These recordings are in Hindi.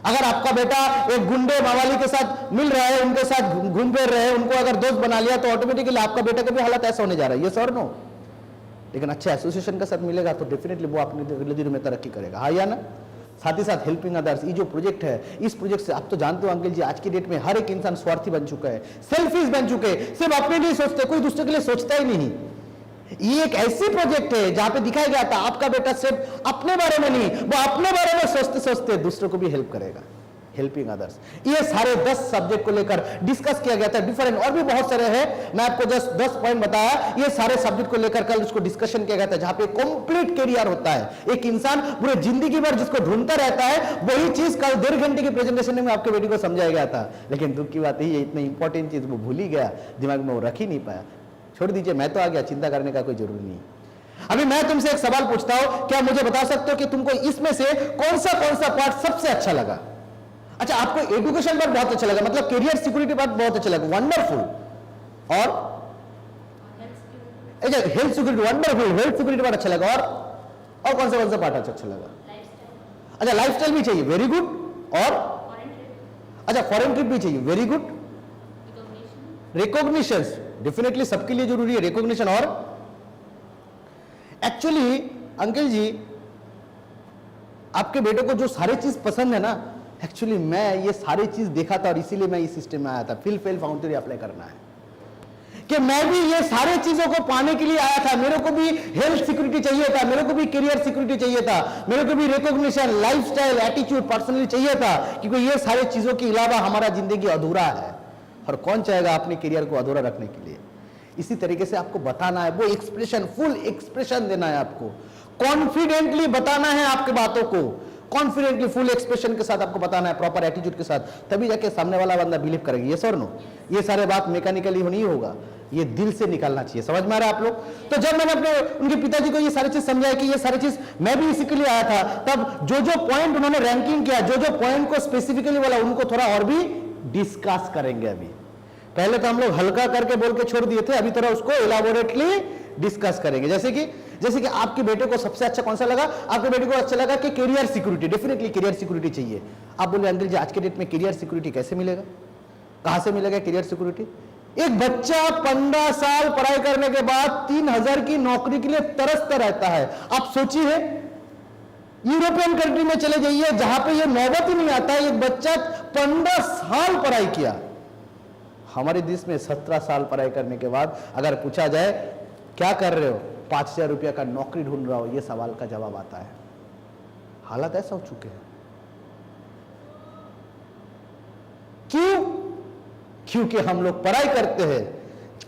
अगर आपका बेटा एक गुंडे मावाली के साथ मिल रहा है, उनके साथ घूम फिर रहे हैं, उनको अगर दोस्त बना लिया तो ऑटोमेटिकली आपका बेटा का भी हालत ऐसा होने जा रहा है, ये सर नो। लेकिन अच्छे एसोसिएशन के साथ मिलेगा तो डेफिनेटली वो अपनी जिंदगी में तरक्की करेगा, हाँ या ना। साथ ही साथ हेल्पिंग अदर्स, ये जो प्रोजेक्ट है, इस प्रोजेक्ट से आप तो जानते हो अंकल जी, आज की डेट में हर एक इंसान स्वार्थी बन चुका है, सेल्फिश बन चुके हैं, सिर्फ अपने लिए सोचते, कोई दूसरे के लिए सोचता ही नहीं। ये एक ऐसी प्रोजेक्ट है जहां पे दिखाया गया था आपका बेटा सिर्फ अपने बारे में नहीं, वो अपने बारे में सोचते सोचते दूसरों को भी हेल्प करेगा, हेल्पिंग अदर्स। ये सारे 10 सब्जेक्ट को लेकर डिस्कस किया गया था, डिफरेंट और भी बहुत सारे हैं, मैं आपको जस्ट 10 पॉइंट बताया। ये सारे सब्जेक्ट को लेकर कल उसको डिस्कशन किया गया था, जहां पे कंप्लीट करियर होता है। एक इंसान पूरे जिंदगी भर जिसको ढूंढता रहता है, वही चीज कल 1.5 घंटे की प्रेजेंटेशन में आपके बेटी को समझाया गया था। लेकिन दुख की बात यही है, इतनी इंपॉर्टेंट चीज वो भूल ही गया, दिमाग में वो रख ही नहीं पाया। छोड़ दीजिए, मैं तो आ गया, चिंता करने का कोई जरूरी नहीं। अभी मैं तुमसे एक सवाल पूछता हूं, क्या मुझे बता सकते हो कि तुमको इसमें से कौन सा पार्ट सबसे अच्छा लगा? अच्छा, आपको एजुकेशन पार्ट बहुत अच्छा लगा, मतलब करियर सिक्योरिटी पार्ट बहुत अच्छा लगा, वंडरफुल। और health security, wonderful, health security part अच्छा लगा। और कौन सा पार्ट अच्छा लगा? अच्छा, लाइफस्टाइल भी चाहिए, वेरी गुड। और अच्छा, फॉरेन ट्रिप भी चाहिए, वेरी गुड। रिकॉग्निशन डेफिनेटली सबके लिए जरूरी है, रिकॉग्निशन। और एक्चुअली अंकल जी, आपके बेटे को जो सारी चीज पसंद है ना, एक्चुअली मैं ये सारी चीज देखा था और इसीलिए मैं इस सिस्टम में आया था। फिल फेल फाउंड्री अप्लाई करना है कि मैं भी ये सारे चीजों को पाने के लिए आया था। मेरे को भी हेल्थ सिक्योरिटी चाहिए था, मेरे को भी करियर सिक्योरिटी चाहिए था, मेरे को भी रिकॉग्निशन, लाइफस्टाइल, एटीट्यूड, पर्सनली चाहिए था, क्योंकि ये सारी चीजों के अलावा हमारा जिंदगी अधूरा है। और कौन चाहेगा अपने करियर को अधूरा रखने के लिए? इसी तरीके से आपको बताना है, वो एक्सप्रेशन, फुल एक्सप्रेशन देना है, आपको कॉन्फिडेंटली बताना है आपकी बातों को, कॉन्फिडेंटली फुल एक्सप्रेशन के साथ आपको बताना है, प्रॉपर एटीट्यूड के साथ, तभी जाके सामने वाला बंदा बिलीव करेगा। ये सर नो, ये सारे बात मैकेनिकली नहीं होगा, ये दिल से निकलना चाहिए। समझ में आ रहा है आप लोग? तो जब मैंने अपने उनके पिताजी को ये सारी चीज समझाया कि ये सारी चीज मैं भी इसी के लिए आया था, तब जो जो पॉइंट उन्होंने रैंकिंग किया, जो जो पॉइंट को स्पेसिफिकली बोला, उनको थोड़ा और भी डिस्कस करेंगे। अभी पहले तो हम लोग हल्का करके बोल के छोड़ दिए थे, अभी थोड़ा उसको एलाबोरेटली डिस्कस करेंगे। जैसे कि आपके बेटे को सबसे अच्छा कौन सा लगा? आपके बेटे को अच्छा लगा कि career security, definitely career security चाहिए। आप बोले अंकल जी, आज के डेट में करियर सिक्योरिटी कैसे मिलेगा, कहां से मिलेगा करियर सिक्योरिटी? एक बच्चा 15 साल पढ़ाई करने के बाद 3000 की नौकरी के लिए तरसता रहता है। आप सोचिए, यूरोपियन कंट्री में चले जाइए जहां पे ये नौबत ही नहीं आता है, एक बच्चा 15 साल पढ़ाई किया। हमारे देश में 17 साल पढ़ाई करने के बाद अगर पूछा जाए क्या कर रहे हो, 5000 रुपया का नौकरी ढूंढ रहा हो, यह सवाल का जवाब आता है। हालात ऐसा हो चुके हैं। क्यों? क्योंकि हम लोग पढ़ाई करते हैं,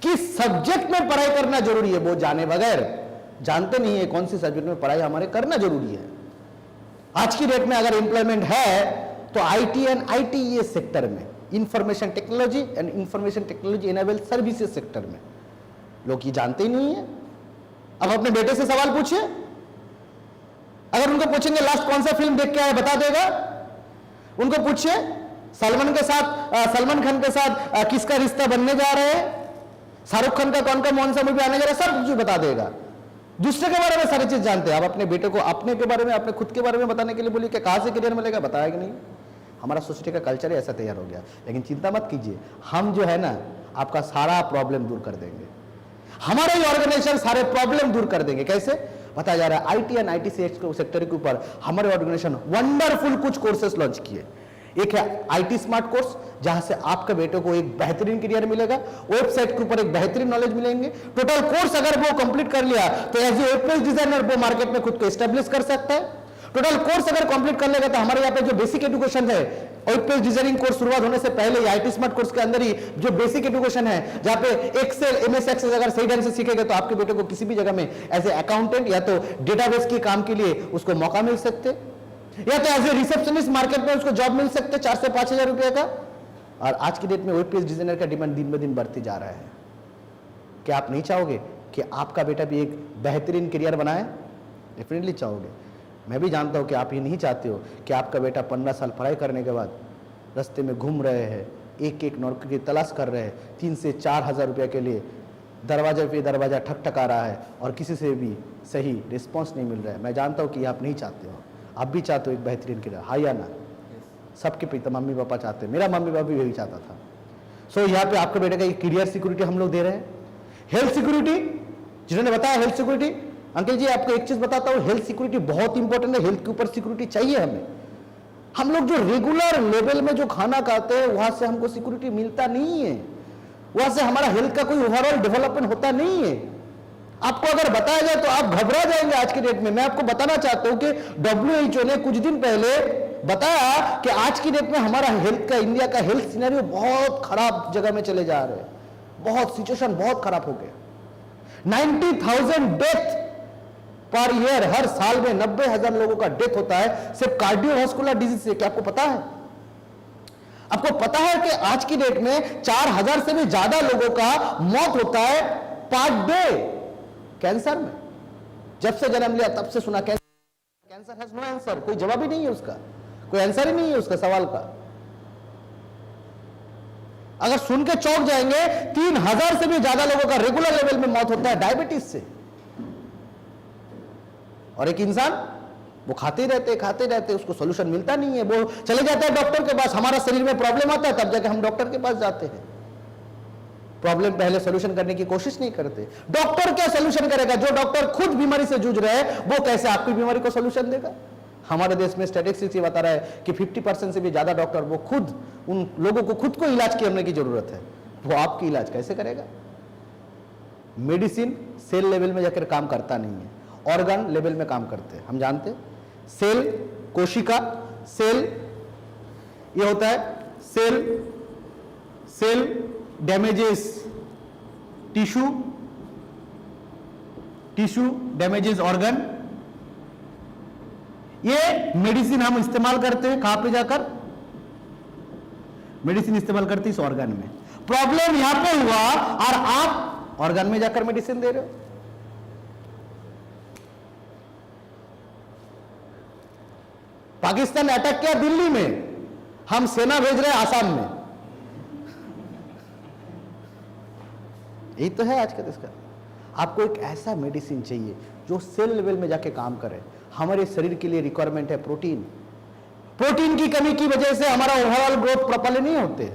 किस सब्जेक्ट में पढ़ाई करना जरूरी है वो जाने बगैर जानते नहीं है कौन सी सब्जेक्ट में पढ़ाई हमारे करना जरूरी है। आज की डेट में अगर एम्प्लॉयमेंट है तो आईटी एंड आईटीईए सेक्टर में, information technology and information technology enable services sector में, लोग ये जानते ही नहीं है। अब अपने बेटे से सवाल पूछिए, अगर उनको पूछेंगे लास्ट कौन सा फिल्म देख के आए, बता देगा? उनको पूछिए सलमान खान के साथ किसका रिश्ता बनने जा रहा है, शाहरुख खान का कौन सा मूवी आने जा रहा है, सब कुछ बता देगा। दूसरे के बारे में सारी चीज जानते हैं। आप अपने बेटे को अपने के बारे में, अपने खुद के बारे में बताने के लिए बोलिए कि कहां से करियर मिलेगा, बताएगा नहीं। हमारा सोसाइटी का कल्चर ही ऐसा तैयार हो गया। लेकिन चिंता मत कीजिए, हम जो है ना आपका सारा प्रॉब्लम दूर कर देंगे। हमारे ही ऑर्गेनाइजेशन सारे प्रॉब्लम दूर कर देंगे। कैसे? बताया जा रहा है आईटी एंड आईटी सेक्टर के ऊपर हमारे ऑर्गेनाइजेशन वंडरफुल कुछ कोर्सेस लॉन्च किए। एक है आईटी स्मार्ट कोर्स, जहां से आपके बेटे को एक बेहतरीन करियर मिलेगा, वेबसाइट के ऊपर एक बेहतरीन नॉलेज मिलेंगे। टोटल कोर्स अगर वो कंप्लीट कर लिया तो as a web page designer वो मार्केट में खुद को एस्टेब्लिश कर सकता है। टोटल कोर्स अगर कंप्लीट कर लेगा तो हमारे यहाँ पे जो बेसिक एजुकेशन है, वेब पेज डिजाइनिंग कोर्स शुरुआत होने से पहले आईटी स्मार्ट कोर्स के अंदर ही जो बेसिक एजुकेशन है, जहां पे एक्सेल, एमएस एक्सेल अगर सही ढंग से सीखेगा तो आपके बेटे को किसी भी जगह में एज ए अकाउंटेंट या तो डेटाबेस के काम के लिए उसको मौका मिल सकते, या तो एज ए रिसेप्शनिस्ट मार्केट में उसको जॉब मिल सकते 4 से 5 हजार रुपए का। और आज की डेट में वेब पेज डिजाइनर का डिमांड दिन ब दिन बढ़ती जा रहा है। क्या आप नहीं चाहोगे कि आपका बेटा भी एक बेहतरीन करियर बनाए? डेफिनेटली चाहोगे। मैं भी जानता हूं कि आप ये नहीं चाहते हो कि आपका बेटा 15 साल पढ़ाई करने के बाद रास्ते में घूम रहे हैं, एक नौकरी की तलाश कर रहे हैं, 3 से 4 हजार रुपये के लिए दरवाजे पे दरवाजा ठकठका रहा है और किसी से भी सही रिस्पॉन्स नहीं मिल रहा है। मैं जानता हूं कि आप नहीं चाहते हो, आप भी चाहते हो एक बेहतरीन करियर, हाँ या ना? सबके पिता मम्मी पापा चाहते हैं, मेरा मम्मी पापा भी यही चाहता था। सो यहाँ पे आपके बेटे का कैरियर सिक्योरिटी हम लोग दे रहे हैं। हेल्थ सिक्योरिटी, जिन्होंने बताया हेल्थ सिक्योरिटी, अंकल जी आपको एक चीज बताता हूं, हेल्थ सिक्योरिटी बहुत इंपॉर्टेंट है, हेल्थ के ऊपर सिक्योरिटी चाहिए हमें। हम लोग जो रेगुलर लेवल में जो खाना खाते हैं वहां से हमको सिक्योरिटी मिलता नहीं है, वहां से हमारा हेल्थ का कोई ओवरऑल डेवलपमेंट होता नहीं है। आपको अगर बताया जाए तो आप घबरा जाएंगे आज के डेट में। मैं आपको बताना चाहता हूं कि WHO ने कुछ दिन पहले बताया कि आज की डेट में हमारा हेल्थ का, इंडिया का हेल्थ सिनेरियो बहुत खराब जगह में चले जा रहे हैं, बहुत सिचुएशन बहुत खराब हो गया। 90,000 डेथ पर ईयर, हर साल में 90,000 लोगों का डेथ होता है सिर्फ कार्डियोवास्कुलर डिजीज से। क्या आपको पता है? आपको पता है कि आज की डेट में 4,000 से भी ज्यादा लोगों का मौत होता है पर डे कैंसर में। जब से जन्म लिया तब से सुना कैंसर हैज नो आंसर, कोई जवाब ही नहीं है उसका, कोई आंसर ही नहीं है उसका सवाल का। अगर सुन के चौंक जाएंगे, 3,000 से भी ज्यादा लोगों का रेगुलर लेवल में मौत होता है डायबिटीज से। और एक इंसान वो खाते रहते उसको सोल्यूशन मिलता नहीं है, वो चले जाता है डॉक्टर के पास। हमारा शरीर में प्रॉब्लम आता है तब जाके हम डॉक्टर के पास जाते हैं, प्रॉब्लम पहले सोल्यूशन करने की कोशिश नहीं करते। डॉक्टर क्या सोल्यूशन करेगा? जो डॉक्टर खुद बीमारी से जूझ रहे हैं वो कैसे आपकी बीमारी को सोल्यूशन देगा? हमारे देश में स्टैटिस्टिक्स ये बता रहा है कि 50% से भी ज्यादा डॉक्टर वो खुद, उन लोगों को खुद को इलाज करने की जरूरत है, वो आपकी इलाज कैसे करेगा? मेडिसिन सेल लेवल में जाकर काम करता नहीं है, ऑर्गन लेवल में काम करते हैं। हम जानते हैं सेल, कोशिका, सेल ये होता है cell damages tissue damages organ. ये मेडिसिन हम इस्तेमाल करते हैं कहां पे जाकर? मेडिसिन इस्तेमाल करते इस ऑर्गन में। प्रॉब्लम यहां पे हुआ और आप ऑर्गन में जाकर मेडिसिन दे रहे हो। पाकिस्तान ने अटैक किया दिल्ली में, हम सेना भेज रहे हैं आसाम में। यही तो है आज का देश का। आपको एक ऐसा मेडिसिन चाहिए जो सेल लेवल में जाके काम करे। हमारे शरीर के लिए रिक्वायरमेंट है प्रोटीन की कमी की वजह से हमारा ओवरऑल ग्रोथ प्रॉपर्ली नहीं होते।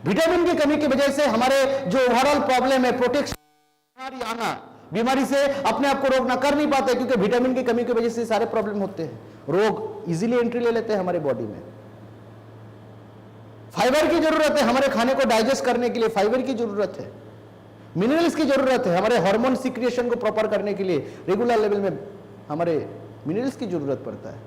विटामिन की कमी की वजह से हमारे जो ओवरऑल प्रॉब्लम है, प्रोटेक्शन आना, बीमारी से अपने आप को रोकना कर नहीं पाते, क्योंकि विटामिन की कमी की वजह से सारे प्रॉब्लम होते हैं। रोग इजीली एंट्री ले लेते हैं हमारे बॉडी में। फाइबर की जरूरत है हमारे खाने को डाइजेस्ट करने के लिए, फाइबर की जरूरत है, मिनरल्स की जरूरत है हमारे हार्मोन सिक्रिएशन को प्रॉपर करने के लिए। रेगुलर लेवल में हमारे मिनरल्स की जरूरत पड़ता है,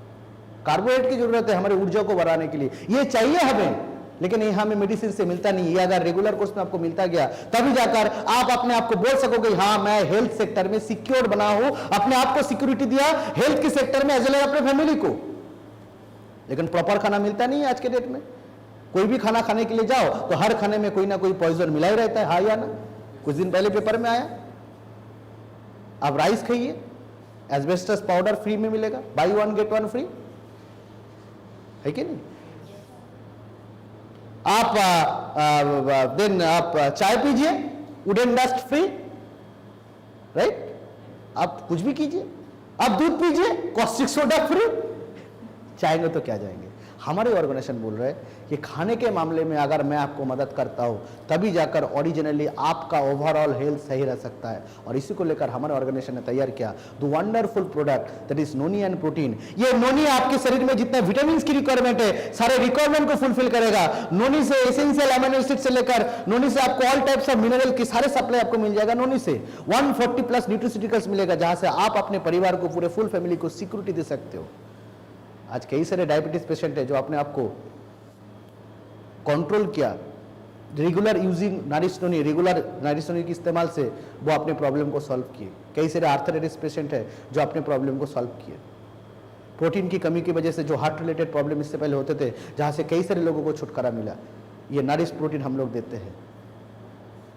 कार्बोहाइड्रेट की जरूरत है हमारे ऊर्जा को बढ़ाने के लिए। ये चाहिए हमें, लेकिन ये हमें मेडिसिन से मिलता नहीं है। अगर रेगुलर कोर्स में आपको मिलता गया तभी जाकर आप अपने आप को बोल सकोगे हाँ मैं हेल्थ सेक्टर में सिक्योर बना हूं, अपने आप को सिक्योरिटी दिया हेल्थ के सेक्टर में एज वेल एज अपने फैमिली को। लेकिन प्रॉपर खाना मिलता नहीं है आज के डेट में। कोई भी खाना खाने के लिए जाओ तो हर खाने में कोई ना कोई पॉइजन मिला ही रहता है, हाँ या ना? कुछ दिन पहले पेपर में आया, आप राइस खाइए, एस्बेस्टस पाउडर फ्री में मिलेगा, बाई 1 गेट 1 फ्री, है कि नहीं? आप चाय पीजिए, वुडन डस्ट फ्री, राइट? आप कुछ भी कीजिए, आप दूध पीजिए, कॉस्टिक सोडा फ्री। चाहेंगे तो क्या जाएंगे? हमारे ऑर्गेनाइजेशन बोल रहे हैं कि खाने के मामले में अगर मैं आपको मदद करता हूं तभी जाकर ओरिजिनली आपका ओवरऑल हेल्थ सही रह सकता है। और इसी को लेकर हमारे ऑर्गेनाइजेशन ने तैयार किया the wonderful product that is noni and protein. ये नोनी आपके शरीर में जितने विटामिन की रिक्वायरमेंट है सारे रिक्वायरमेंट को फुलफिल करेगा। नोनी से एसेंशियल अमीनो एसिड से लेकर नोनी से आपको ऑल टाइप्स ऑफ मिनरल की सारे सप्लाई आपको मिल जाएगा। नोनी से 140 प्लस न्यूट्रिशिटिकल्स मिलेगा, जहां से आप अपने परिवार को, पूरे फुल फैमिली को सिक्योरिटी दे सकते हो। आज कई सारे डायबिटीज पेशेंट है जो अपने आप को कंट्रोल किया, रेगुलर यूजिंग नारिश नोनी के इस्तेमाल से वो अपने प्रॉब्लम को सॉल्व किए। कई सारे आर्थराइटिस पेशेंट है जो अपने प्रॉब्लम को सॉल्व किए। प्रोटीन की कमी की वजह से जो हार्ट रिलेटेड प्रॉब्लम इससे पहले होते थे, जहां से कई सारे लोगों को छुटकारा मिला, ये नारिश प्रोटीन हम लोग देते हैं।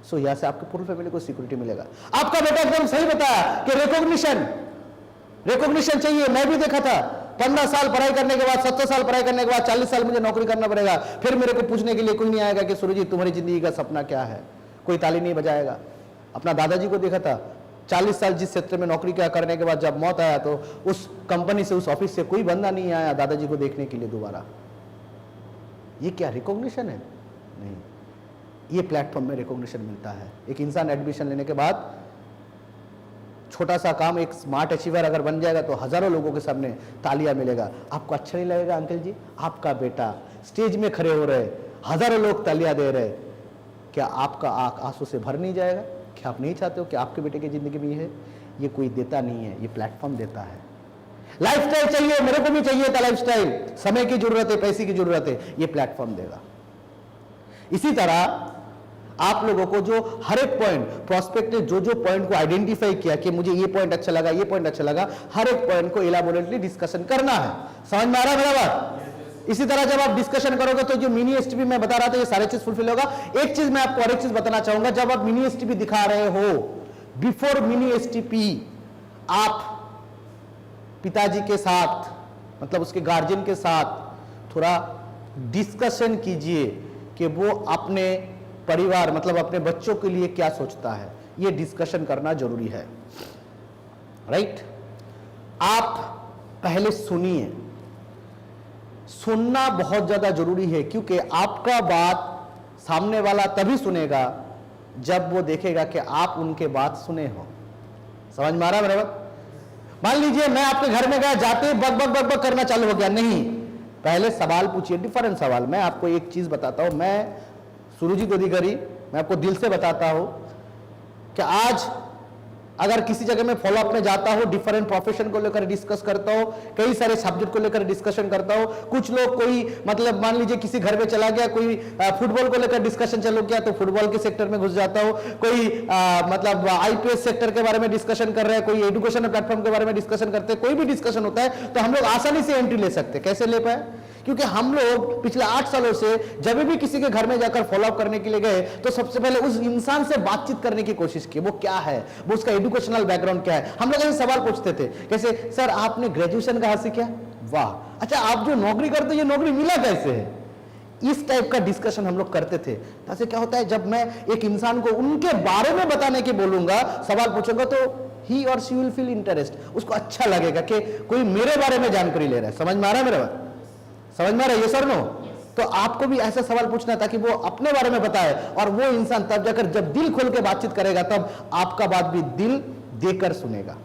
सो यहाँ से आपके पूरी फैमिली को सिक्योरिटी मिलेगा। आपका बेटा एकदम सही बताया कि रिकॉग्निशन चाहिए। मैं भी देखा था 15 साल पढ़ाई करने के बाद, 17 साल पढ़ाई करने के बाद 40 साल मुझे नौकरी करना पड़ेगा, फिर मेरे को पूछने के लिए कोई नहीं आएगा कि सूरज तुम्हारी जिंदगी का सपना क्या है, कोई ताली नहीं बजाएगा। अपना दादाजी को देखा था, 40 साल जिस क्षेत्र में नौकरी किया करने के बाद जब मौत आया तो उस कंपनी से, उस ऑफिस से कोई बंदा नहीं आया दादाजी को देखने के लिए दोबारा। ये क्या रिकॉग्निशन है? नहीं, ये प्लेटफॉर्म में रिकॉग्निशन मिलता है। एक इंसान एडमिशन लेने के बाद छोटा सा काम, एक स्मार्ट अचीवर अगर बन जाएगा तो हजारों लोगों के सामने तालियां मिलेगा। आपको अच्छा नहीं लगेगा अंकल जी, आपका बेटा स्टेज में खड़े हो रहे, हजारों लोग तालियां दे रहे, क्या आपका आंख आंसू से भर नहीं जाएगा? क्या आप नहीं चाहते हो कि आपके बेटे की जिंदगी में है? ये कोई देता नहीं है, ये प्लेटफॉर्म देता है। लाइफस्टाइल चाहिए, मेरे को भी चाहिए था लाइफस्टाइल, समय की जरूरत है, पैसे की जरूरत है, ये प्लेटफॉर्म देगा। इसी तरह आप लोगों को जो हर एक पॉइंट, प्रोस्पेक्ट ने जो जो पॉइंट को आइडेंटिफाई किया कि मुझे ये पॉइंट अच्छा लगा, ये पॉइंट अच्छा लगा, हर एक पॉइंट को इलाबोरेटली डिस्कशन करना है। समझ में आ रहा है मेरा बात? इसी तरह जब आप डिस्कशन करोगे तो जो मिनी एसटीपी मैं बता रहा था, ये सारे चीज फुलफिल होगा। एक चीज मैं आपको और एक चीज बताना चाहूंगा, जब आप मिनी एसटीपी दिखा रहे हो, बिफोर मिनी एसटीपी आप पिताजी के साथ, मतलब उसके गार्जियन के साथ थोड़ा डिस्कशन कीजिए कि वो अपने परिवार, मतलब अपने बच्चों के लिए क्या सोचता है। ये डिस्कशन करना जरूरी है, राइट? आप पहले सुनिए, सुनना बहुत ज्यादा जरूरी है, क्योंकि आपका बात सामने वाला तभी सुनेगा जब वो देखेगा कि आप उनके बात सुने हो। समझ में आ रहा है मेरा बात? मान लीजिए मैं आपके घर में गया, जाते बक बक बक बक करना चालू हो गया। नहीं, पहले सवाल पूछिए, डिफरेंट सवाल। मैं आपको एक चीज बताता हूं, मैं सुरुजीत अधिकारी, मैं आपको दिल से बताता हूं कि आज अगर किसी जगह में फॉलोअप में जाता हूं, डिफरेंट प्रोफेशन को लेकर डिस्कस करता हूं, कई सारे सब्जेक्ट को लेकर डिस्कशन करता हूं। कुछ लोग, कोई मतलब मान लीजिए किसी घर में चला गया, कोई फुटबॉल को लेकर डिस्कशन चालू किया तो फुटबॉल के सेक्टर में घुस जाता हूं। कोई मतलब आईपीएस सेक्टर के बारे में डिस्कशन कर रहे हैं, कोई एजुकेशन प्लेटफॉर्म के बारे में डिस्कशन करते हैं, कोई भी डिस्कशन होता है तो हम लोग आसानी से एंट्री ले सकते हैं। कैसे ले पाए? क्योंकि हम लोग पिछले 8 सालों से जब भी किसी के घर में जाकर फॉलोअप करने के लिए गए तो सबसे पहले उस इंसान से बातचीत करने की कोशिश की। वो क्या है, वो उसका एजुकेशनल बैकग्राउंड क्या है। हम लोग ऐसे सवाल पूछते थे, कैसे सर आपने ग्रेजुएशन कहां से किया? वाह, अच्छा आप जो नौकरी करते हो ये नौकरी मिला कैसे है? इस टाइप का डिस्कशन हम लोग करते थे। ऐसे क्या होता है, जब मैं एक इंसान को उनके बारे में बताने के बोलूंगा, सवाल पूछूंगा, तो ही और शी विल फील इंटरेस्ट, उसको अच्छा लगेगा कि कोई मेरे बारे में जानकारी ले रहा है। समझ में आ रहा है मेरा बात? समझ में आ रहा है? ये सर नो? तो आपको भी ऐसा सवाल पूछना ताकि वो अपने बारे में बताए, और वो इंसान तब जाकर जब दिल खोल के बातचीत करेगा तब आपका बात भी दिल देकर सुनेगा।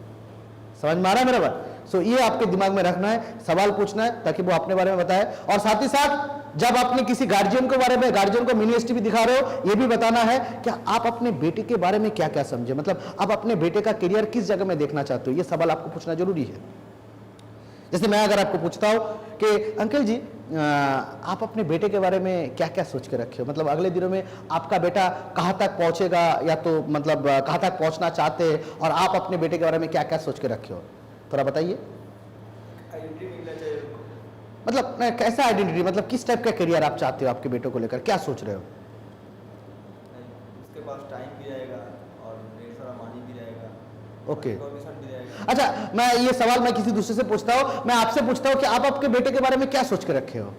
समझ में आ रहा है मेरा बात? सो ये आपके दिमाग में रखना है, सवाल पूछना है ताकि वो अपने बारे में बताए। और साथ ही साथ जब आपने किसी गार्जियन के बारे में, गार्जियन को मिनी एसटीपी दिखा रहे हो, ये भी बताना है कि आप अपने बेटे के बारे में क्या क्या समझे, मतलब आप अपने बेटे का करियर किस जगह में देखना चाहते हो। ये सवाल आपको पूछना जरूरी है। जैसे मैं अगर आपको पूछता हूं कि अंकल जी आप अपने बेटे के बारे में क्या क्या सोच के रखे हो, मतलब अगले दिनों में आपका बेटा कहां तक पहुंचेगा, या तो मतलब कहां तक पहुंचना चाहते हैं, और आप अपने बेटे के बारे में क्या क्या सोच के रखे हो, थोड़ा बताइए। मतलब कैसा आइडेंटिटी, मतलब किस टाइप का करियर आप चाहते हो आपके बेटों को लेकर, क्या सोच रहे हो? उसके पास टाइम भी रहेगा और ढेर सारा मनी भी रहेगा। ओके, रिकॉग्निशन भी रहेगा। अच्छा मैं ये सवाल मैं किसी दूसरे से पूछता हूँ, मैं आपसे पूछता हूँ कि आप आपके बेटे के बारे में क्या सोच के रखे हो?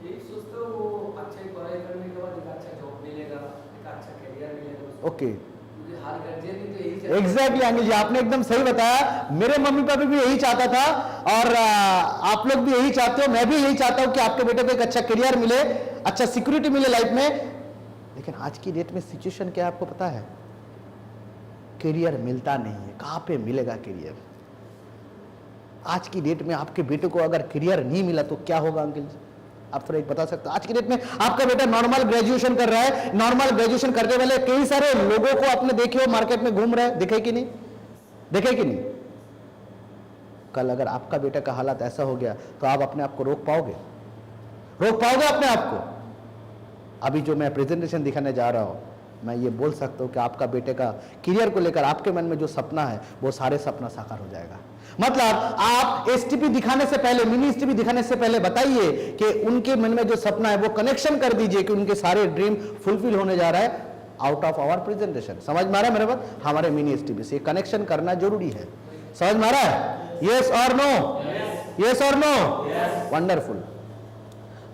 यही सोचते हो वो अच्छे पढ़ाई करने के बाद एक अच्छा जॉब मिलेगा, एक अच्छा करियर मिलेगा उसको। ओके, हर गार्जियन भी तो यही चाहता है। एग्जैक्टली अनिल जी, आपने एकदम सही बताया। मेरे मम्मी पापा भी यही चाहता था, और आप लोग भी यही चाहते हो, मैं भी यही चाहता हूँ कि आपके बेटे को एक अच्छा करियर मिले, अच्छा सिक्योरिटी मिले लाइफ में। लेकिन आज की डेट में सिचुएशन क्या है आपको पता है? करियर मिलता नहीं है। कहां पे मिलेगा करियर? आज की डेट में आपके बेटे को अगर करियर नहीं मिला तो क्या होगा अंकल जी, आप थोड़ा एक बता सकते हो? आज की डेट में आपका बेटा नॉर्मल ग्रेजुएशन कर रहा है, नॉर्मल ग्रेजुएशन करने वाले कई सारे लोगों को आपने देखे हो मार्केट में घूम रहे हैं, देखे कि नहीं? देखे कि नहीं? कल अगर आपका बेटा का हालत ऐसा हो गया तो आप अपने आप को रोक पाओगे? रोक पाओगे अपने आप को? अभी जो मैं प्रेजेंटेशन दिखाने जा रहा हूं, मैं ये बोल सकता हूं कि आपका बेटे का करियर को लेकर आपके मन में जो सपना है वो सारे सपना साकार हो जाएगा। मतलब आप एसटीपी दिखाने से पहले, मिनी एसटीपी दिखाने से पहले बताइए कि उनके मन में जो सपना है वो कनेक्शन कर दीजिए कि उनके सारे ड्रीम फुलफिल होने जा रहा है आउट ऑफ आवर प्रेजेंटेशन। समझ में आ रहा है मेरे बात? हमारे मिनी एसटीपी से कनेक्शन करना जरूरी है। समझ में आ रहा है? यस और नो? यस और नो? वंडरफुल।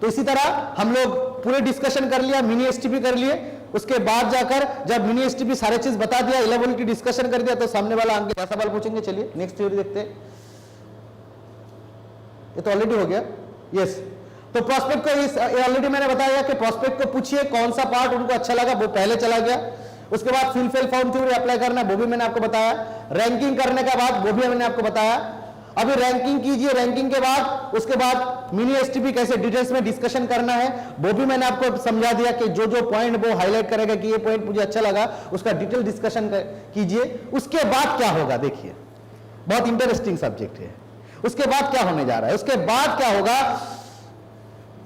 तो इसी तरह हम लोग पूरे डिस्कशन कर लिया, मिनी एसटीपी कर लिए, उसके बाद जाकर जब मिनी एसटीपी सारे चीज बता दिया, इलेबिलिटी डिस्कशन कर दिया, तो सामने वाला अंक क्या सवाल पूछेंगे। चलिए नेक्स्ट थ्योरी देखते हैं। ये तो ऑलरेडी हो गया। यस, तो प्रॉस्पेक्ट को ऑलरेडी मैंने बताया कि प्रॉस्पेक्ट को पूछिए कौन सा पार्ट उनको अच्छा लगा, वो पहले चला गया। उसके बाद फुलफिल फॉर्म थ्योरी अप्लाई करना है, वो भी मैंने आपको बताया। रैंकिंग करने का बाद वो भी मैंने आपको बताया। अभी रैंकिंग कीजिए, रैंकिंग के बाद उसके बाद मिनी एसटीपी कैसे डिटेल्स में डिस्कशन करना है वो भी मैंने आपको समझा दिया कि जो जो पॉइंट वो हाईलाइट करेगा कि ये पॉइंट मुझे अच्छा लगा, उसका डिटेल डिस्कशन कीजिए। उसके बाद क्या होगा देखिए, बहुत इंटरेस्टिंग सब्जेक्ट है। उसके बाद क्या होने जा रहा है, उसके बाद क्या होगा,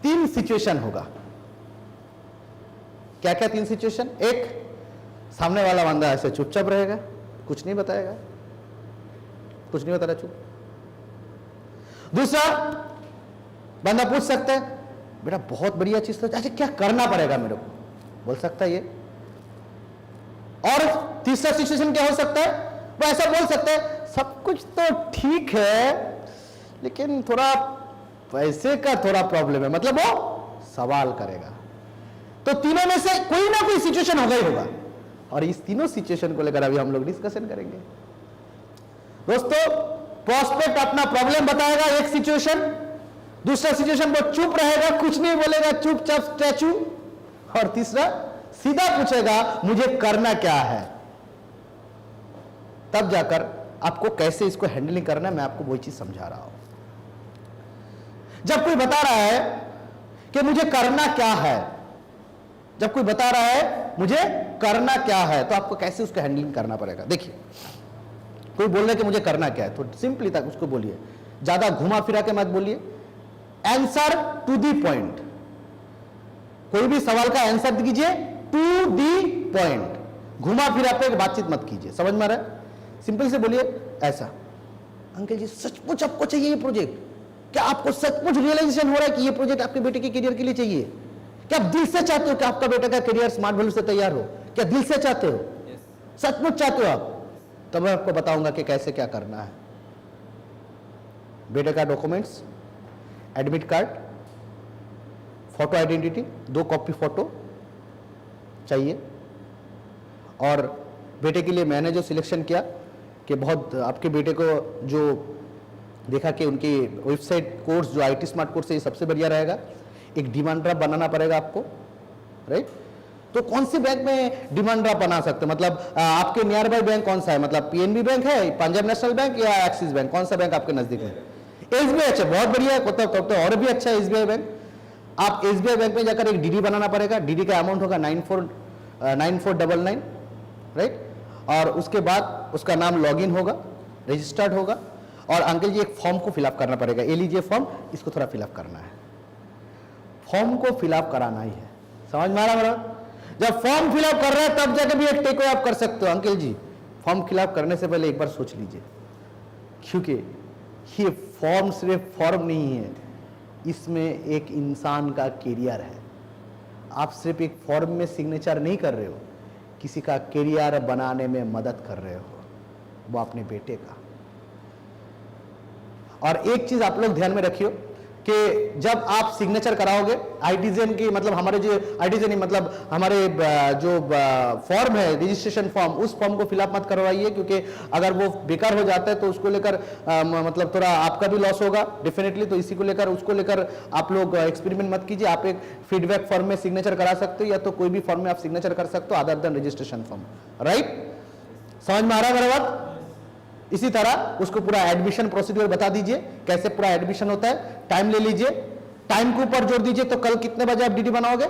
3 सिचुएशन होगा। क्या क्या 3 सिचुएशन? एक, सामने वाला बंदा ऐसे चुपचाप रहेगा, कुछ नहीं बताएगा, कुछ नहीं बता रहा, चुप। दूसरा, बंदा पूछ सकता है बेटा बहुत बढ़िया चीज तो, अच्छा क्या करना पड़ेगा मेरे को, बोल सकता है ये। और तीसरा सिचुएशन क्या हो सकता है, वो ऐसा बोल सकता है सब कुछ तो ठीक है लेकिन थोड़ा पैसे का थोड़ा प्रॉब्लम है, मतलब वो सवाल करेगा। तो तीनों में से कोई ना कोई सिचुएशन होगा ही होगा, और इस तीनों सिचुएशन को लेकर अभी हम लोग डिस्कशन करेंगे। दोस्तों, प्रॉस्पेक्ट अपना प्रॉब्लम बताएगा एक सिचुएशन, दूसरा सिचुएशन वो चुप रहेगा, कुछ नहीं बोलेगा, चुपचाप स्टैचू, और तीसरा सीधा पूछेगा मुझे करना क्या है। तब जाकर आपको कैसे इसको हैंडलिंग करना है मैं आपको वही चीज समझा रहा हूं। जब कोई बता रहा है कि मुझे करना क्या है, जब कोई बता रहा है मुझे करना क्या है, तो आपको कैसे उसको हैंडलिंग करना पड़ेगा। देखिए, कोई बोल रहा है कि मुझे करना क्या है, तो सिंपली तक उसको बोलिए, ज्यादा घुमा फिरा के मत बोलिए, आंसर टू दी पॉइंट। कोई भी सवाल का आंसर दीजिए टू दी पॉइंट, घुमा फिरा पे बातचीत मत कीजिए। समझ में आ रहा है? सिंपल से बोलिए ऐसा, अंकल जी सचमुच आपको चाहिए ये प्रोजेक्ट? क्या आपको सचमुच रियलाइजेशन हो रहा है कि ये प्रोजेक्ट आपके बेटे के करियर के लिए चाहिए? क्या आप दिल से चाहते हो कि आपका बेटा का करियर स्मार्ट वैल्यू से तैयार हो? क्या दिल से चाहते हो? सचमुच चाहते हो आप? तब मैं आपको बताऊंगा कि कैसे क्या करना है। बेटे का documents, admit card, photo identity, 2 copy photo चाहिए। और बेटे के लिए मैंने जो सिलेक्शन किया कि बहुत आपके बेटे को जो देखा कि उनकी वेबसाइट कोर्स जो IT स्मार्ट कोर्स है ये सबसे बढ़िया रहेगा। एक डिमांड ड्राफ्ट बनाना पड़ेगा आपको, राइट? तो कौन सी बैंक में डिमांड ड्राफ्ट बना सकते हैं, मतलब आपके नियर बाय बैंक कौन सा है, मतलब PNB बैंक है, पंजाब नेशनल बैंक या एक्सिस बैंक, कौन सा बैंक आपके नजदीक है? SBI, अच्छा बहुत बढ़िया है, तो और भी अच्छा है SBI बैंक। आप SBI बैंक में जाकर एक DD बनाना पड़ेगा। DD का अमाउंट होगा 9499, राइट? और उसके बाद उसका नाम लॉगिन होगा, रजिस्टर्ड होगा, और अंकल जी एक फॉर्म को फिलअप करना पड़ेगा। ये लीजिए फॉर्म, इसको थोड़ा फिलअप करना है। फॉर्म को फिलअप कराना ही है। समझ में आ रहा है? जब फॉर्म फिलअप कर रहे हैं तब जाकर भी एक टेक अवे आप कर सकते हो। अंकल जी फॉर्म फिलअप करने से पहले एक बार सोच लीजिए, क्योंकि ये फॉर्म सिर्फ फॉर्म नहीं है, इसमें एक इंसान का करियर है। आप सिर्फ एक फॉर्म में सिग्नेचर नहीं कर रहे हो, किसी का करियर बनाने में मदद कर रहे हो, वो अपने बेटे का। और एक चीज आप लोग ध्यान में रखियो कि जब आप सिग्नेचर कराओगे आईटीजेन की, मतलब हमारे जो आईटीजेन मतलब हमारे जो फॉर्म है रजिस्ट्रेशन फॉर्म, उस फॉर्म को फिलअप मत करवाइए, क्योंकि अगर वो बेकार हो जाता है तो उसको लेकर मतलब थोड़ा आपका भी लॉस होगा डेफिनेटली। तो इसी को लेकर उसको लेकर आप लोग एक्सपेरिमेंट मत कीजिए। आप एक फीडबैक फॉर्म में सिग्नेचर करा सकते हो, या तो कोई भी फॉर्म में आप सिग्नेचर कर सकते हो other than registration form, right? समझ में आ रहा है मेरा बात? इसी तरह उसको पूरा एडमिशन प्रोसीड्यूर बता दीजिए, कैसे पूरा एडमिशन होता है। टाइम ले लीजिए, टाइम के ऊपर जोड़ दीजिए। तो कल कितने बजे आप डीडी बनाओगे?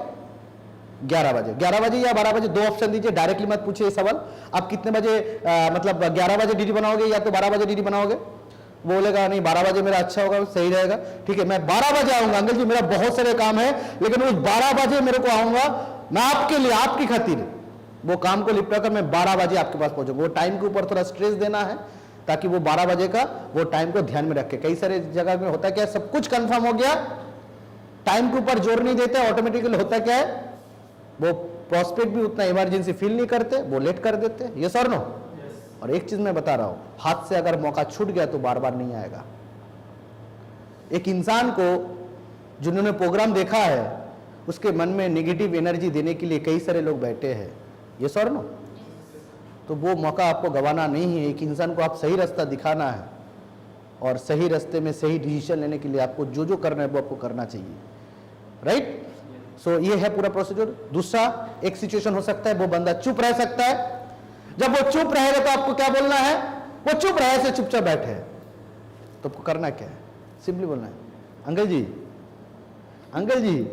11 बजे। 11 बजे या 12 बजे, 2 ऑप्शन दीजिए। डायरेक्टली मत पूछिए सवाल, आप कितने बजे मतलब 11 बजे डीडी बनाओगे या तो 12 बजे डीडी बनाओगे? वो बोलेगा नहीं 12 बजे मेरा अच्छा होगा, सही रहेगा, ठीक है मैं 12 बजे आऊंगा। अंकल जी मेरा बहुत सारे काम है, लेकिन उस 12 बजे मेरे को आऊंगा, मैं आपके लिए, आपकी खातिर वो काम को निपटा कर मैं 12 बजे आपके पास पहुंचूंगा। वो टाइम के ऊपर थोड़ा स्ट्रेस देना है, ताकि वो 12 बजे का वो टाइम को ध्यान में रखे। कई सारे जगह में होता क्या है, सब कुछ कंफर्म हो गया, टाइम के ऊपर जोर नहीं देते, ऑटोमेटिकली होता क्या है, वो प्रोस्पेक्ट भी उतना इमरजेंसी फील नहीं करते, वो लेट कर देते। यस और नो? और एक चीज मैं बता रहा हूं, हाथ से अगर मौका छूट गया तो बार बार नहीं आएगा। एक इंसान को जिन्होंने प्रोग्राम देखा है, उसके मन में नेगेटिव एनर्जी देने के लिए कई सारे लोग बैठे हैं। यस और नो? तो वो मौका आपको गंवाना नहीं है। एक इंसान को आप सही रास्ता दिखाना है, और सही रास्ते में सही डिसीजन लेने के लिए आपको जो जो करना है वो आपको करना चाहिए। राइट। सो ये है पूरा प्रोसीजर। दूसरा एक सिचुएशन हो सकता है वो बंदा चुप रह सकता है। जब वो चुप रहेगा तो आपको क्या बोलना है? वो चुप रहे से चुपचाप बैठे, तो आपको करना क्या है? सिंपली बोलना है, अंकल जी, अंकल जी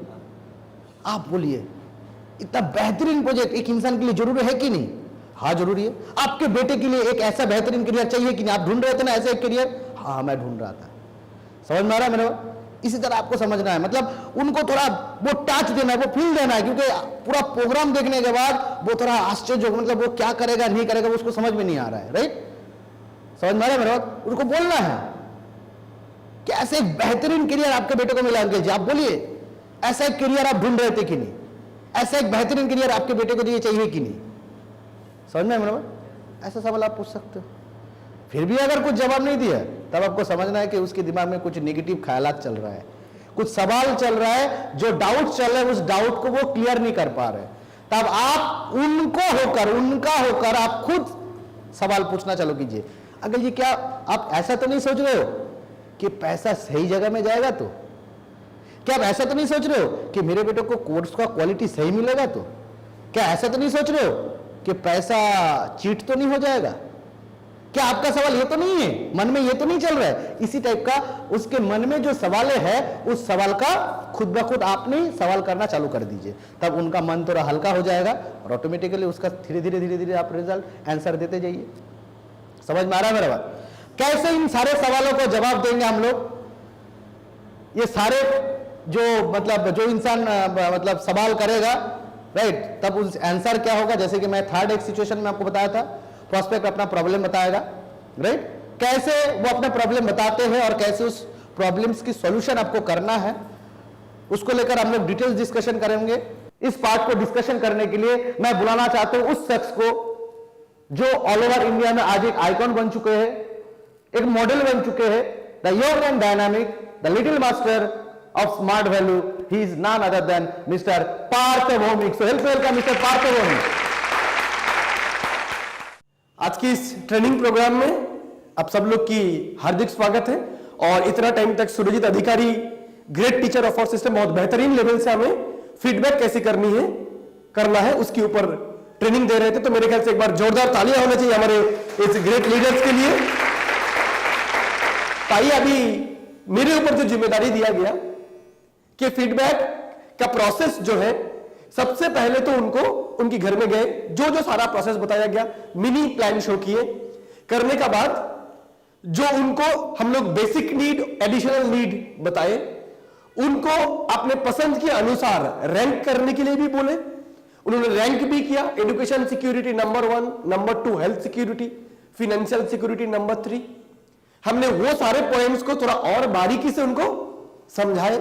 आप बोलिए, इतना बेहतरीन प्रोजेक्ट एक इंसान के लिए जरूरी है कि नहीं? हाँ जरूरी है। आपके बेटे के लिए एक ऐसा बेहतरीन करियर चाहिए कि नहीं? आप ढूंढ रहे थे ना ऐसा एक करियर? हाँ मैं ढूंढ रहा था। समझ में आ रहा है मेरा? इसी तरह आपको समझना है, मतलब उनको थोड़ा वो टच देना है, वो फील देना है, क्योंकि पूरा प्रोग्राम देखने के बाद वो थोड़ा आश्चर्य होगा, मतलब वो क्या करेगा नहीं करेगा वो उसको समझ में नहीं आ रहा है। राइट, समझ में आ रहा है मेरा? उनको बोलना है कि ऐसे एक बेहतरीन करियर आपके बेटे को मिला अंकल जी, आप बोलिए ऐसा एक करियर आप ढूंढ रहे थे कि नहीं? ऐसा एक बेहतरीन करियर आपके बेटे को चाहिए कि नहीं? समझ में मेरा? ऐसा सवाल आप पूछ सकते हो। फिर भी अगर कुछ जवाब नहीं दिया तब आपको समझना है कि उसके दिमाग में कुछ नेगेटिव ख्यालात चल रहा है, कुछ सवाल चल रहा है, जो डाउट चल रहा है उस डाउट को वो क्लियर नहीं कर पा रहे। तब आप उनका होकर आप खुद सवाल पूछना चालू कीजिए। अगर ये क्या आप ऐसा तो नहीं सोच रहे हो कि पैसा सही जगह में जाएगा? तो क्या आप ऐसा तो नहीं सोच रहे हो कि मेरे बेटे को कोर्स का क्वालिटी सही मिलेगा? तो क्या ऐसा तो नहीं सोच रहे हो कि पैसा चीट तो नहीं हो जाएगा? क्या आपका सवाल ये तो नहीं है, मन में ये तो नहीं चल रहा है? इसी टाइप का उसके मन में जो सवाल है उस सवाल का खुद ब खुद आपने सवाल करना चालू कर दीजिए। तब उनका मन थोड़ा हल्का हो जाएगा और ऑटोमेटिकली उसका धीरे धीरे आप रिजल्ट आंसर देते जाइए। समझ में आ रहा है मेरा बात? कैसे इन सारे सवालों को जवाब देंगे हम लोग? ये सारे जो इंसान मतलब सवाल करेगा, राइट, तब उस आंसर क्या होगा? जैसे कि मैं थर्ड एक सिचुएशन में आपको बताया था, प्रोस्पेक्ट अपना प्रॉब्लम बताएगा, राइट, कैसे वो अपना प्रॉब्लम बताते हैं और कैसे उस प्रॉब्लम्स की सॉल्यूशन आपको करना है, उसको लेकर हम लोग डिटेल्स डिस्कशन करेंगे। इस पार्ट को डिस्कशन करने के लिए मैं बुलाना चाहता हूं उस शख्स को जो ऑल ओवर इंडिया में आज एक आइकॉन बन चुके हैं, एक मॉडल बन चुके हैं, the young and dynamic, the little master of smart value. He is none other than mister Parth Bhowmik. So help welcome mister Parth Bhowmik. आज की इस ट्रेनिंग प्रोग्राम में आप सब लोग की हार्दिक स्वागत है। और इतना टाइम तक Surjit Adhikari, great teacher of our system, बहुत बेहतरीन लेवल से हमें फीडबैक कैसे करना है उसके ऊपर ट्रेनिंग दे रहे थे। तो मेरे ख्याल से एक बार जोरदार तालियां होना चाहिए हमारे इस ग्रेट लीडर्स के लिए। ताई, अभी मेरे ऊपर जो जिम्मेदारी दिया गया कि फीडबैक का प्रोसेस जो है, सबसे पहले तो उनको उनके घर में गए, जो सारा प्रोसेस बताया गया, मिनी प्लान शो किए, करने का बाद जो उनको हम लोग बेसिक नीड, एडिशनल नीड बताए, उनको अपने पसंद के अनुसार रैंक करने के लिए भी बोले। उन्होंने रैंक भी किया। Education security number 1, number 2 health security, financial security number 3। हमने वो सारे पॉइंट्स को थोड़ा और बारीकी से उनको समझाए।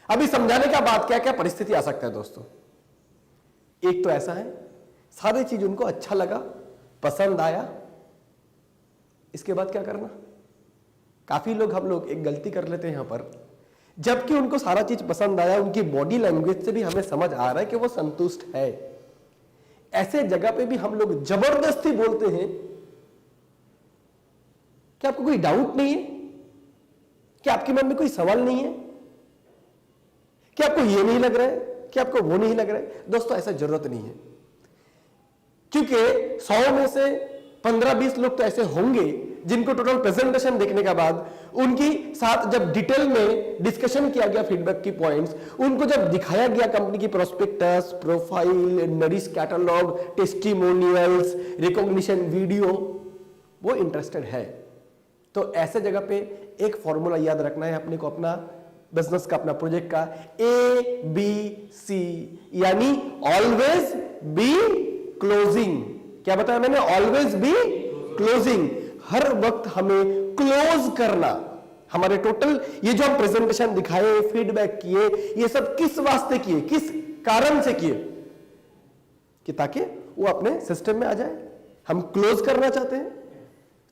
अभी समझाने का बाद क्या क्या परिस्थिति आ सकता है दोस्तों? एक तो ऐसा है, सारी चीज उनको अच्छा लगा, पसंद आया, इसके बाद क्या करना? काफी लोग हम लोग एक गलती कर लेते हैं यहां पर, जबकि उनको सारा चीज पसंद आया, उनकी बॉडी लैंग्वेज से भी हमें समझ आ रहा है कि वो संतुष्ट है, ऐसे जगह पे भी हम लोग जबरदस्ती बोलते हैं कि आपको कोई डाउट नहीं है, कि आपके मन में कोई सवाल नहीं है, कि आपको ये नहीं लग रहा है, कि आपको वो नहीं लग रहा है। दोस्तों, ऐसा जरूरत नहीं है, क्योंकि 100 में से 15-20 लोग तो ऐसे होंगे जिनको टोटल प्रेजेंटेशन देखने के बाद उनकी साथ जब डिटेल में डिस्कशन किया गया, फीडबैक की पॉइंट्स उनको जब दिखाया गया, कंपनी की prospectus, profile, nourish catalogue, testimonials, recognition video, वो इंटरेस्टेड है। तो ऐसे जगह पे एक फॉर्मूला याद रखना है अपने को, अपना बिजनेस का, अपना प्रोजेक्ट का, ABC, यानी ऑलवेज बी क्लोजिंग। क्या बताया मैंने? Always be closing. हर वक्त हमें क्लोज करना। हमारे टोटल ये जो हम प्रेजेंटेशन दिखाए, फीडबैक किए, ये सब किस वास्ते किए, किस कारण से किए? कि ताकि वो अपने सिस्टम में आ जाए। हम क्लोज करना चाहते हैं।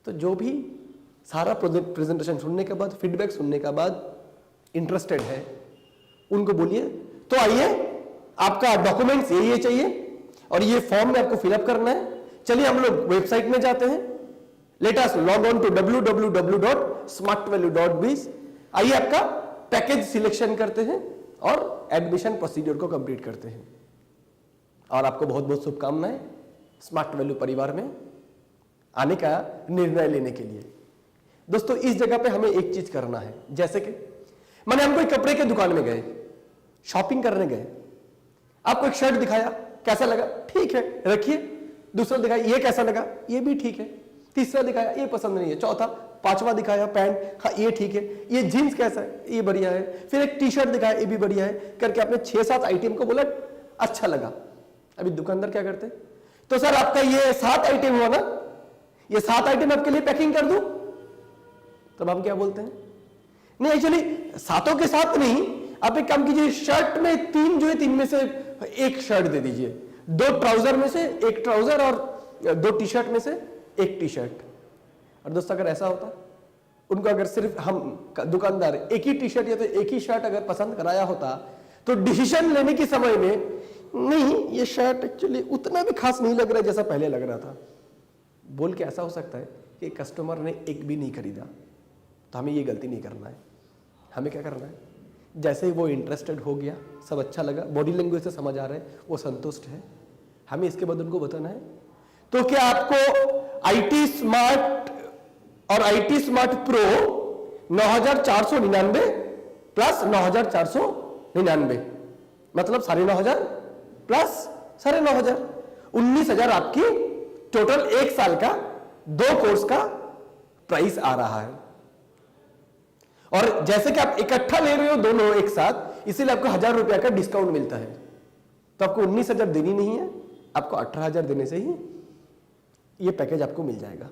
तो जो भी सारा प्रेजेंटेशन सुनने के बाद, फीडबैक सुनने के बाद इंटरेस्टेड है, उनको बोलिए तो आइए, आपका डॉक्यूमेंट्स ये चाहिए और ये फॉर्म में आपको फिलअप करना है। चलिए हम लोग वेबसाइट में जाते हैं। Let us log on to www.smartvalue.biz। आइए आपका पैकेज सिलेक्शन करते हैं। और एडमिशन प्रोसीड्यूर को कंप्लीट करते हैं। और आपको बहुत बहुत शुभकामनाएं स्मार्ट वैल्यू परिवार में आने का निर्णय लेने के लिए। दोस्तों इस जगह पे हमें एक चीज करना है, जैसे कि मैंने हम कोई कपड़े के दुकान में गए, शॉपिंग करने गए, आपको एक शर्ट दिखाया, कैसा लगा, ठीक है रखिए, दूसरा दिखाया ये कैसा लगा, ये भी ठीक है, तीसरा दिखाया ये पसंद नहीं है, चौथा पांचवा दिखाया पैंट, हाँ ये ठीक है, ये जीन्स कैसा है, ये बढ़िया है, फिर एक टी शर्ट दिखाया ये भी बढ़िया है, करके आपने 6-7 आइटम को बोला अच्छा लगा। अभी दुकानदार क्या करते, तो सर आपका ये 7 आइटम हुआ ना, ये 7 आइटम आपके लिए पैकिंग कर दूं? तब हम क्या बोलते हैं, नहीं एक्चुअली 7 के साथ नहीं, आप एक काम कीजिए, शर्ट में 3 जो है 3 में से एक शर्ट दे दीजिए, 2 ट्राउजर में से एक ट्राउजर और 2 टी शर्ट में से एक टी शर्ट। और दोस्तों अगर ऐसा होता, उनको अगर सिर्फ हम दुकानदार एक ही टी शर्ट या तो एक ही शर्ट अगर पसंद कराया होता, तो डिसीजन लेने के समय में नहीं ये शर्ट एक्चुअली उतना भी खास नहीं लग रहा है जैसा पहले लग रहा था, बोल के ऐसा हो सकता है कि कस्टमर ने एक भी नहीं खरीदा। तो हमें ये गलती नहीं करना है। हमें क्या करना है, जैसे ही वो इंटरेस्टेड हो गया, सब अच्छा लगा, बॉडी लैंग्वेज से समझ आ रहा है, वो संतुष्ट है, हमें इसके बाद उनको बताना है तो क्या आपको IT स्मार्ट और IT स्मार्ट प्रो 9,499 प्लस 9,499 मतलब 9,500 प्लस 9,500 19,000 आपकी टोटल 1 साल का 2 कोर्स का प्राइस आ रहा है। और जैसे कि आप इकट्ठा ले रहे हो दोनों एक साथ, इसीलिए आपको 1,000 रुपया का डिस्काउंट मिलता है। तो आपको 19,000 देनी नहीं है, आपको 18,000 देने से ही ये पैकेज आपको मिल जाएगा।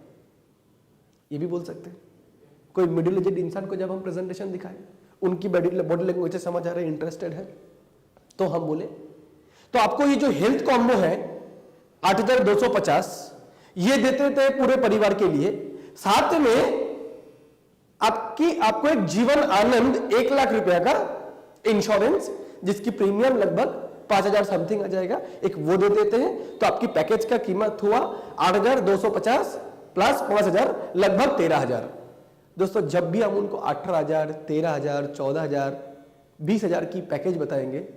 ये भी बोल सकते हैं कोई मिडिल एजेड इंसान को जब हम प्रेजेंटेशन दिखाएं, उनकी बॉडी लैंग्वेज से समझ आ रहा है, इंटरेस्टेड है, तो हम बोले तो आपको ये जो हेल्थ कॉम्बो है 8,250 ये देते थे पूरे परिवार के लिए, साथ में आपको एक जीवन आनंद 1 लाख रुपया का इंश्योरेंस जिसकी प्रीमियम लगभग 5,000 समथिंग आ जाएगा, एक वो दे देते हैं। तो आपकी पैकेज का कीमत हुआ 8,250 प्लस 5,000 लगभग 13,000। दोस्तों जब भी हम उनको 18,000 13,000 14,000 20,000 की पैकेज बताएंगे,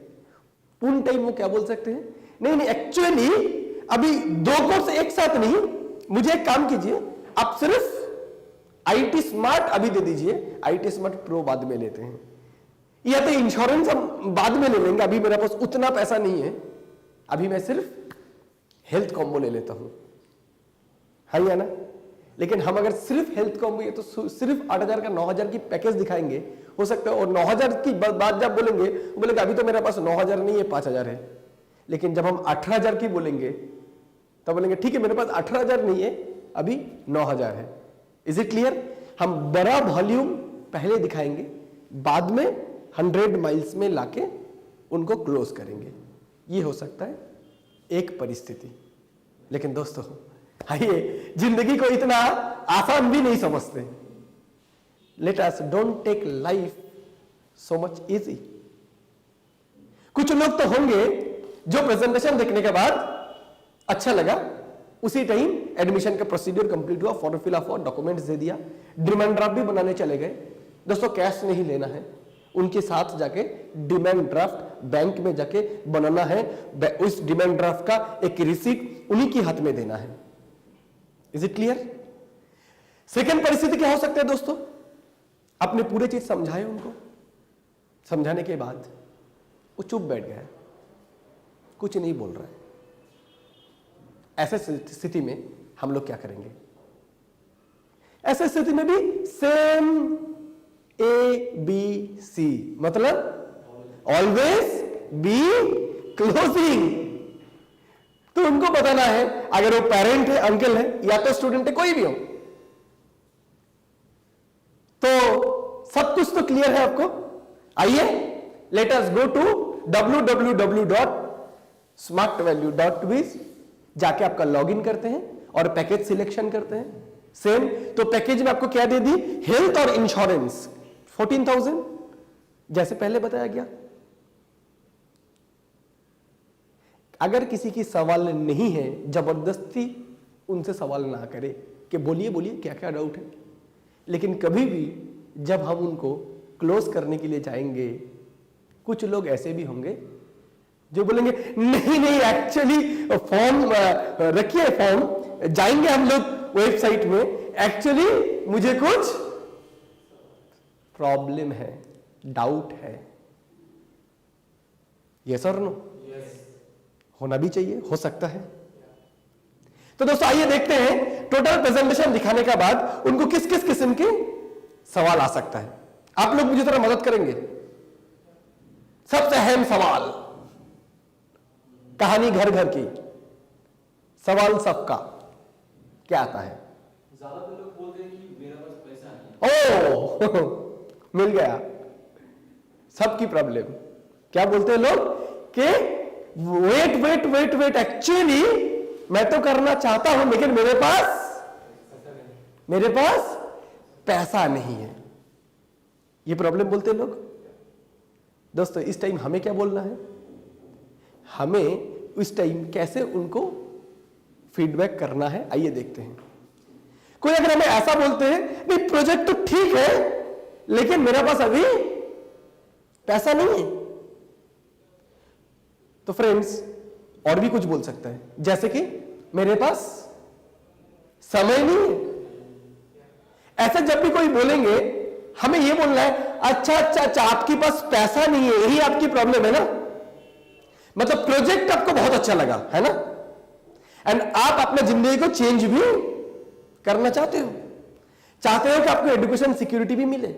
उन टाइम वो क्या बोल सकते हैं, नहीं एक्चुअली अभी 2 कोर्स एक साथ नहीं, मुझे एक काम कीजिए, आप सिर्फ IT स्मार्ट अभी दे दीजिए, IT स्मार्ट प्रो बाद में लेते हैं, या तो इंश्योरेंस हम बाद में ले लेंगे, अभी मेरे पास उतना पैसा नहीं है, अभी मैं सिर्फ हेल्थ कॉम्बो ले लेता हूं, है या ना। लेकिन हम अगर सिर्फ हेल्थ कॉम्बो ये तो सिर्फ 8,000 का 9,000 की पैकेज दिखाएंगे, हो सकता है और 9,000 की बात जब बोलेंगे बोलेंगे अभी तो मेरे पास 9,000 नहीं है 5,000 है। लेकिन जब हम 18,000 की बोलेंगे तब बोलेंगे ठीक है मेरे पास 18,000 नहीं है, अभी 9,000 है। Is it clear. हम बड़ा वॉल्यूम पहले दिखाएंगे, बाद में 100 माइल्स में लाके उनको क्लोज करेंगे। ये हो सकता है एक परिस्थिति। लेकिन दोस्तों आइए, जिंदगी को इतना आसान भी नहीं समझते। Let us don't take life so much easy. कुछ लोग तो होंगे जो प्रेजेंटेशन देखने के बाद अच्छा लगा, उसी टाइम एडमिशन का प्रोसीड्यूर कंप्लीट हुआ, फॉर्म फिल अप, डॉक्यूमेंट्स दे दिया, डिमांड ड्राफ्ट भी बनाने चले गए। दोस्तों कैश नहीं लेना है, उनके साथ जाके डिमांड ड्राफ्ट बैंक में जाके बनाना है, उस डिमांड ड्राफ्ट का एक रिसीट उन्हीं के हाथ में देना है। Is it clear. सेकेंड परिस्थिति क्या हो सकता है दोस्तों, आपने पूरे चीज समझाए उनको, समझाने के बाद वो चुप बैठ गया, कुछ नहीं बोल रहा है। ऐसे स्थिति में हम लोग क्या करेंगे, ऐसे स्थिति में भी सेम ABC मतलब ऑलवेज बी क्लोजिंग। तो उनको बताना है, अगर वो पेरेंट है, अंकल है, या तो स्टूडेंट है, कोई भी हो, तो सब कुछ तो क्लियर है आपको। आइए let us go to www.smartvalue.biz, जाके आपका लॉगिन करते हैं और पैकेज सिलेक्शन करते हैं। सेम तो पैकेज में आपको क्या दे दी, हेल्थ और इंश्योरेंस 14,000 जैसे पहले बताया गया। अगर किसी की सवाल नहीं है, जबरदस्ती उनसे सवाल ना करे कि बोलिए बोलिए क्या क्या डाउट है। लेकिन कभी भी जब हम उनको क्लोज करने के लिए जाएंगे कुछ लोग ऐसे भी होंगे जो बोलेंगे नहीं नहीं एक्चुअली फॉर्म रखिए, फॉर्म जाएंगे हम लोग वेबसाइट में, एक्चुअली मुझे कुछ प्रॉब्लम है, डाउट है। यस और नो? होना भी चाहिए, हो सकता है। तो दोस्तों आइए देखते हैं टोटल प्रेजेंटेशन दिखाने के बाद उनको किस किस किस्म के सवाल आ सकता है। आप लोग मुझे थोड़ा मदद करेंगे। सबसे अहम सवाल, कहानी घर घर की, सवाल सबका क्या आता है? ज्यादातर लोग बोलते हैं कि मेरा पास पैसा नहीं है। ओ मिल गया, सबकी प्रॉब्लम। क्या बोलते हैं लोग कि wait wait wait wait, actually मैं तो करना चाहता हूं लेकिन मेरे पास पैसा नहीं है। ये प्रॉब्लम बोलते हैं लोग। दोस्तों इस टाइम हमें क्या बोलना है? हमें इस टाइम कैसे उनको फीडबैक करना है, आइए देखते हैं। कोई अगर हमें ऐसा बोलते हैं नहीं प्रोजेक्ट तो ठीक है लेकिन मेरे पास अभी पैसा नहीं है, तो फ्रेंड्स और भी कुछ बोल सकता है, जैसे कि मेरे पास समय नहीं है। ऐसा जब भी कोई बोलेंगे हमें यह बोलना है अच्छा अच्छा अच्छा आपके पास पैसा नहीं है, यही आपकी प्रॉब्लम है ना। मतलब प्रोजेक्ट आपको बहुत अच्छा लगा है ना, एंड आप अपना जिंदगी को चेंज भी करना चाहते हो कि आपको एजुकेशन सिक्योरिटी भी मिले,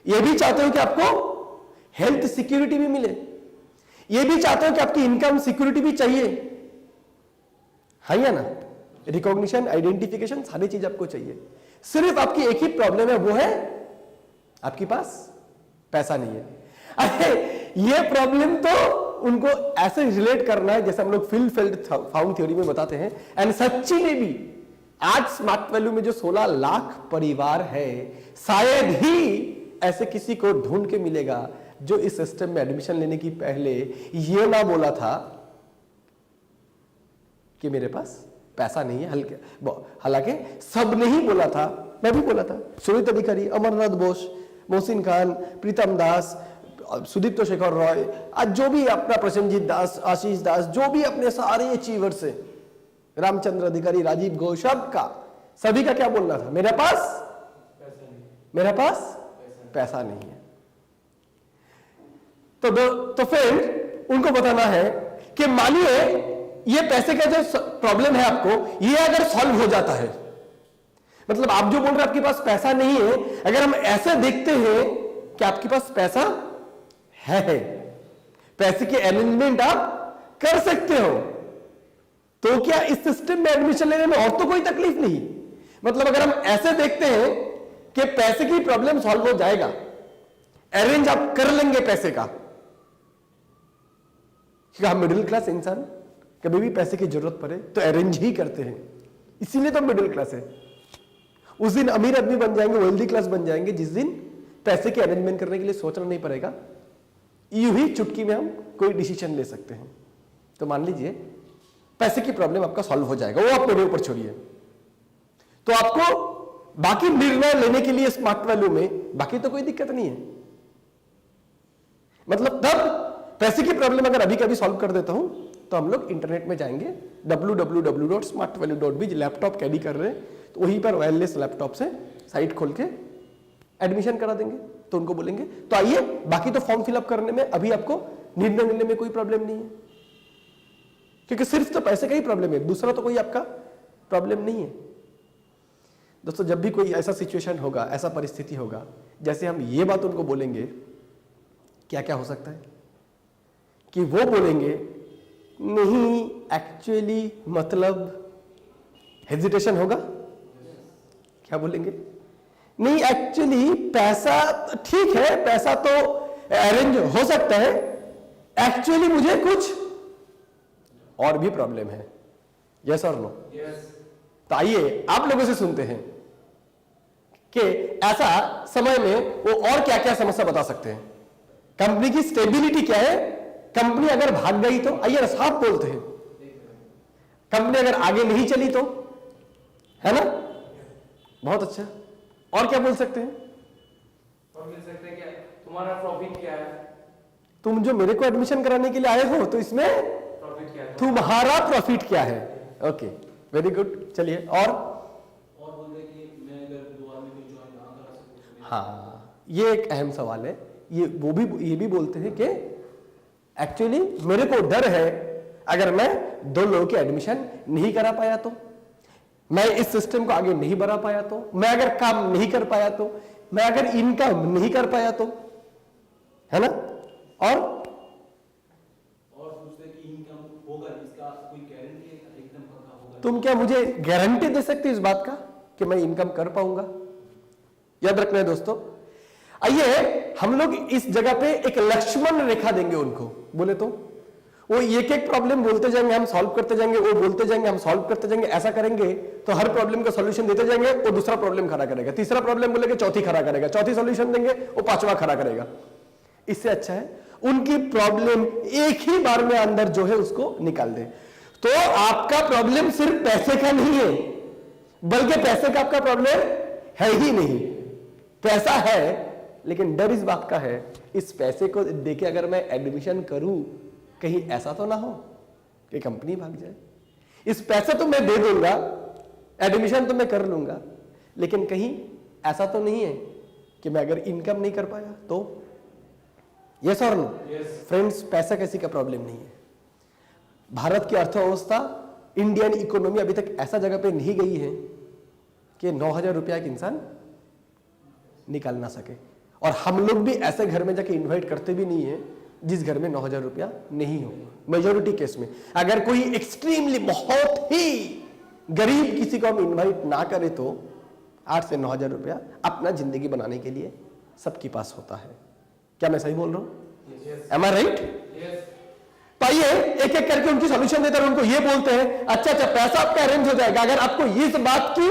यह भी चाहते हो कि आपको हेल्थ सिक्योरिटी भी मिले, यह भी चाहते हो कि आपकी इनकम सिक्योरिटी भी चाहिए, है या ना। रिकॉग्निशन, आइडेंटिफिकेशन, सारी चीज आपको चाहिए। सिर्फ आपकी एक ही प्रॉब्लम है, वो है आपके पास पैसा नहीं है। अरे ये प्रॉब्लम तो उनको ऐसे रिलेट करना है जैसे हम लोग फिल फेल्ड फाउंड थ्योरी में बताते हैं। एंड सच्ची में भी आज स्मार्ट वैल्यू में जो 16 लाख परिवार है, शायद ही ऐसे किसी को ढूंढ के मिलेगा जो इस सिस्टम में एडमिशन लेने की पहले ये ना बोला था कि मेरे पास पैसा नहीं है। हालांकि सब ने ही बोला था, मैं भी बोला था, सुनीत अधिकारी, अमरनाथ बोस, मोहसिन खान, प्रीतम दास, सुदीप्त शेखर रॉय, आज जो भी अपना प्रसन्नजीत दास, आशीष दास, जो भी अपने सारे अचीवर्स है, रामचंद्र अधिकारी, राजीव घोष, सभी का क्या बोलना था? मेरे पास पैसा नहीं है। तो फिर उनको बताना है कि मानिए ये पैसे का जो प्रॉब्लम है आपको, ये अगर सॉल्व हो जाता है, मतलब आप जो बोल रहे हैं आपके पास पैसा नहीं है, अगर हम ऐसे देखते हैं कि आपके पास पैसा है, पैसे के अरेंजमेंट आप कर सकते हो, तो क्या इस सिस्टम में एडमिशन लेने में और तो कोई तकलीफ नहीं। मतलब अगर हम ऐसे देखते हैं कि पैसे की प्रॉब्लम सॉल्व हो जाएगा, अरेंज आप कर लेंगे पैसे का, क्योंकि हम मिडिल क्लास इंसान कभी भी पैसे की जरूरत पड़े तो अरेंज ही करते हैं, इसीलिए तो मिडिल क्लास है। उस दिन अमीर आदमी बन जाएंगे, वेल्दी क्लास बन जाएंगे जिस दिन पैसे के अरेंजमेंट करने के लिए सोचना नहीं पड़ेगा, यूं ही चुटकी में हम कोई डिसीजन ले सकते हैं। तो मान लीजिए पैसे की प्रॉब्लम आपका सॉल्व हो जाएगा, वो आप मेरे ऊपर छोड़िए, तो आपको बाकी निर्णय लेने के लिए स्मार्ट वैल्यू में बाकी तो कोई दिक्कत नहीं है। मतलब तब पैसे की प्रॉब्लम अगर अभी कभी सॉल्व कर देता हूं तो हम लोग इंटरनेट में जाएंगे, www.smartvalue.biz, लैपटॉप कैरी कर रहे हैं तो वहीं पर वायरलेस लैपटॉप से साइट खोल के एडमिशन करा देंगे। तो उनको बोलेंगे तो आइए, बाकी तो फॉर्म फिलअप करने में अभी आपको निर्णय मिलने में कोई प्रॉब्लम नहीं है, क्योंकि सिर्फ तो पैसे का ही प्रॉब्लम है, दूसरा तो कोई आपका प्रॉब्लम नहीं है। दोस्तों जब भी कोई ऐसा सिचुएशन होगा, ऐसा परिस्थिति होगा, जैसे हम ये बात उनको बोलेंगे, क्या क्या हो सकता है कि वो बोलेंगे नहीं एक्चुअली, मतलब हेजिटेशन होगा। क्या बोलेंगे? नहीं एक्चुअली पैसा ठीक है, पैसा तो अरेंज हो सकता है, एक्चुअली मुझे कुछ और भी प्रॉब्लम है। यस और नो? तो आइए आप लोगों से सुनते हैं कि ऐसा समय में वो और क्या क्या समस्या बता सकते हैं। कंपनी की स्टेबिलिटी क्या है, कंपनी अगर भाग गई तो, आइए साफ बोलते हैं, कंपनी अगर आगे नहीं चली तो, है ना, बहुत अच्छा। और क्या बोल सकते हैं? और मिल सकते हैं क्या, तुम्हारा प्रॉफिट क्या है, तुम जो मेरे को एडमिशन कराने के लिए आए हो तो इसमें प्रॉफिट क्या है? तुम्हारा प्रॉफिट क्या है? Okay, very good. चलिए और बोलते हैं कि मैं अगर दोबारा में कोई ज्वाइन ना करा सकूं तो हाँ, ये एक अहम सवाल है। ये भी बोलते हैं कि एक्चुअली मेरे को डर है अगर मैं 2 लोगों की एडमिशन नहीं करा पाया तो, मैं इस सिस्टम को आगे नहीं बढ़ा पाया तो, मैं अगर काम नहीं कर पाया तो, मैं अगर इनकम नहीं कर पाया तो, है ना? और सोचते हैं कि इनकम होगा, इसका कोई गारंटी है एकदम पक्का होगा? तुम क्या मुझे गारंटी दे सकते हो इस बात का कि मैं इनकम कर पाऊंगा? याद रखना है दोस्तों। आइए हम लोग इस जगह पे एक लक्ष्मण रेखा देंगे उनको। बोले तो वो एक एक प्रॉब्लम बोलते जाएंगे, हम सॉल्व करते जाएंगे, वो बोलते जाएंगे, हम सॉल्व करते जाएंगे। ऐसा करेंगे तो हर प्रॉब्लम का सॉल्यूशन देते जाएंगे, वो दूसरा प्रॉब्लम खड़ा करेगा, तीसरा प्रॉब्लम बोलेंगे, चौथी खड़ा करेगा, चौथी सॉल्यूशन देंगे, वो 5वां खड़ा करेगा। इससे अच्छा है उनकी प्रॉब्लम एक ही बार में अंदर जो है उसको निकाल दे। तो आपका प्रॉब्लम सिर्फ पैसे का नहीं है, बल्कि पैसे का आपका प्रॉब्लम है ही नहीं। पैसा है लेकिन डर इस बात का है इस पैसे को देके अगर मैं एडमिशन करूं कहीं ऐसा तो ना हो कि कंपनी भाग जाए। इस पैसे तो मैं दे दूंगा, एडमिशन तो मैं कर लूंगा, लेकिन कहीं ऐसा तो नहीं है कि मैं अगर इनकम नहीं कर पाया तो। यस और नो? फ्रेंड्स, पैसा किसी का प्रॉब्लम नहीं है। भारत की अर्थव्यवस्था, इंडियन इकोनॉमी अभी तक ऐसा जगह पे नहीं गई है कि 9,000 रुपया एक इंसान निकाल ना सके। और हम लोग भी ऐसे घर में जाके इन्वाइट करते भी नहीं है जिस घर में 9,000 रुपया नहीं हो। मेजोरिटी केस में अगर कोई एक्सट्रीमली बहुत ही गरीब किसी को हम इन्वाइट ना करें तो 8 से 9,000 रुपया अपना जिंदगी बनाने के लिए सबके पास होता है। क्या मैं सही बोल रहा हूं? एम आई राइट? तो आइए एक एक करके उनकी सॉल्यूशन देते हैं। उनको ये बोलते हैं अच्छा पैसा आपका अरेंज हो जाएगा अगर आपको इस बात की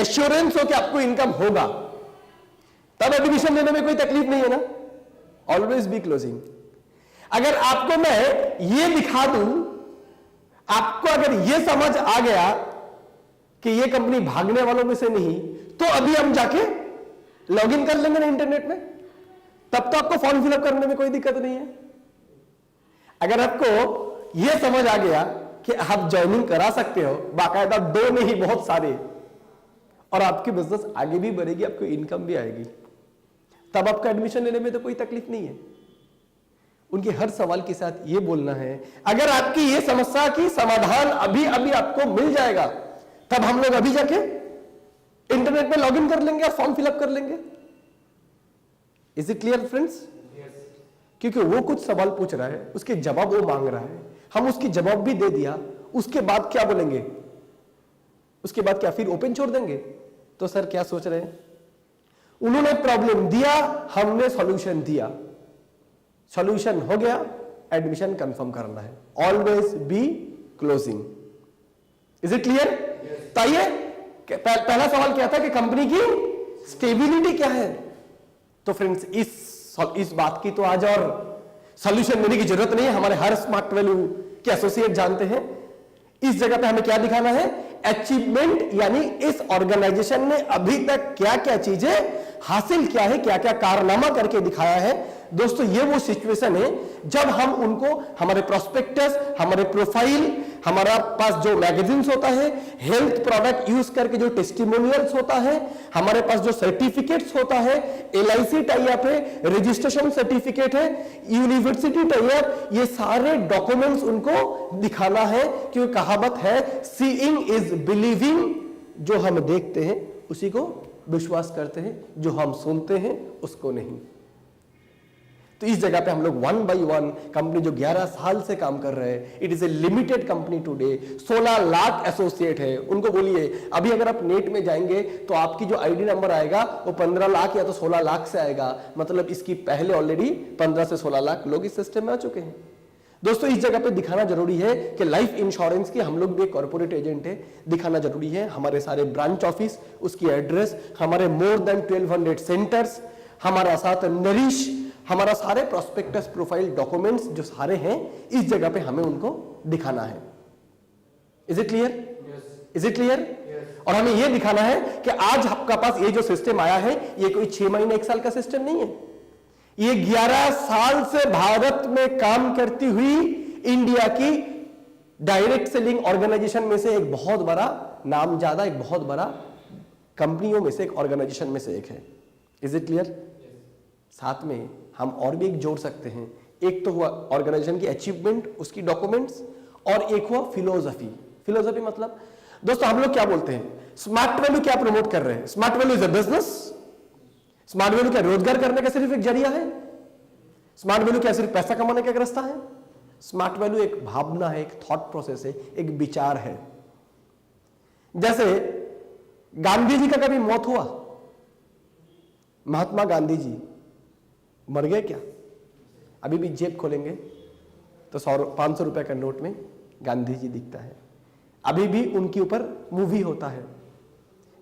एश्योरेंस हो कि आपको इनकम होगा, तब एडमिशन लेने में कोई तकलीफ नहीं है ना। Always be closing. अगर आपको मैं ये दिखा दूं, आपको अगर ये समझ आ गया कि ये कंपनी भागने वालों में से नहीं, तो अभी हम जाके लॉग इन कर लेंगे ना इंटरनेट में, तब तो आपको फॉर्म फिलअप करने में कोई दिक्कत नहीं है। अगर आपको यह समझ आ गया कि आप ज्वाइनिंग करा सकते हो, बाकायदा 2 नहीं बहुत सारे, और आपकी बिजनेस आगे भी बढ़ेगी, आपको इनकम भी आएगी, तब आपका एडमिशन लेने में तो कोई तकलीफ नहीं है। उनके हर सवाल के साथ यह बोलना है अगर आपकी यह समस्या की समाधान अभी अभी आपको मिल जाएगा, तब हम लोग अभी जाके इंटरनेट में लॉगिन कर लेंगे और फॉर्म फिलअप कर लेंगे। Is it clear friends? क्योंकि वो कुछ सवाल पूछ रहा है, उसके जवाब वो मांग रहा है, हम उसकी जवाब भी दे दिया, उसके बाद क्या बोलेंगे? उसके बाद क्या फिर ओपन छोड़ देंगे? तो सर क्या सोच रहे हैं? उन्होंने प्रॉब्लम दिया, हमने सॉल्यूशन दिया, सॉल्यूशन हो गया, एडमिशन कंफर्म करना है। Always be closing. Is it clear? तो आइए पहला सवाल क्या था कि कंपनी की स्टेबिलिटी क्या है। तो फ्रेंड्स इस बात की तो आज और सॉल्यूशन देने की जरूरत नहीं है, हमारे हर स्मार्ट वैल्यू के एसोसिएट जानते हैं। इस जगह पे हमें क्या दिखाना है? अचीवमेंट, यानी इस ऑर्गेनाइजेशन ने अभी तक क्या क्या चीजें हासिल किया है, क्या क्या कारनामा करके दिखाया है। दोस्तों ये वो सिचुएशन है जब हम उनको हमारे प्रोस्पेक्टस, हमारे प्रोफाइल, हमारा पास जो मैगजीन्स होता है, हेल्थ प्रोडक्ट यूज करके जो टेस्टिमोनियल्स होता है, हमारे पास जो सर्टिफिकेट्स होता है, LIC टाई अप है, रजिस्ट्रेशन सर्टिफिकेट है, यूनिवर्सिटी टाई अप, ये सारे डॉक्यूमेंट्स उनको दिखाना है। क्योंकि कहावत है सीइंग इज बिलीविंग, जो हम देखते हैं उसी को विश्वास करते हैं, जो हम सुनते हैं उसको नहीं। तो इस जगह पे हम लोग 1 by 1 कंपनी जो 11 साल से काम कर रहे हैं, it is a limited company today, 16 lakh associate है। उनको बोलिए अभी अगर आप नेट में जाएंगे तो आपकी जो आईडी नंबर आएगा वो 15 लाख या तो 16 लाख से आएगा, मतलब इसकी पहले ऑलरेडी 15 से 16 लाख लोग इस सिस्टम में आ चुके हैं। दोस्तों इस जगह पे दिखाना जरूरी है कि लाइफ इंश्योरेंस की हम लोग भी एक कॉर्पोरेट एजेंट है, दिखाना जरूरी है हमारे सारे ब्रांच ऑफिस, उसकी एड्रेस, हमारे मोर देन 1200 सेंटर्स, हमारा साथ नरिश, हमारा सारे प्रोस्पेक्टस, प्रोफाइल, डॉक्यूमेंट्स जो सारे हैं, इस जगह पे हमें उनको दिखाना है। Is it clear? Is it clear? और हमें यह दिखाना है कि आज आपका पास ये जो सिस्टम आया है, ये कोई 6 महीने 1 साल का सिस्टम नहीं है। ये 11 साल से भारत में काम करती हुई इंडिया की डायरेक्ट सेलिंग ऑर्गेनाइजेशन में से एक बहुत बड़ा नाम ज्यादा, एक बहुत बड़ा कंपनियों में से एक, ऑर्गेनाइजेशन में से एक है। Is it clear? साथ में हम और भी एक जोड़ सकते हैं। एक तो हुआ ऑर्गेनाइजेशन की अचीवमेंट, उसकी डॉक्यूमेंट्स, और एक हुआ फिलोसफी। फिलोसफी मतलब दोस्तों हम लोग क्या बोलते हैं, स्मार्ट वैल्यू क्या प्रमोट कर रहे हैं? Smart value is a business. Smart value क्या रोजगार करने का सिर्फ एक जरिया है? स्मार्ट वैल्यू क्या सिर्फ पैसा कमाने का एक रास्ता है? स्मार्ट वैल्यू एक भावना है, एक थॉट प्रोसेस है, एक विचार है। जैसे गांधी जी का कभी मौत हुआ? महात्मा गांधी जी मर गए क्या? अभी भी जेब खोलेंगे तो 500 रुपए का नोट में गांधी जी दिखता है। अभी भी उनके ऊपर मूवी होता है।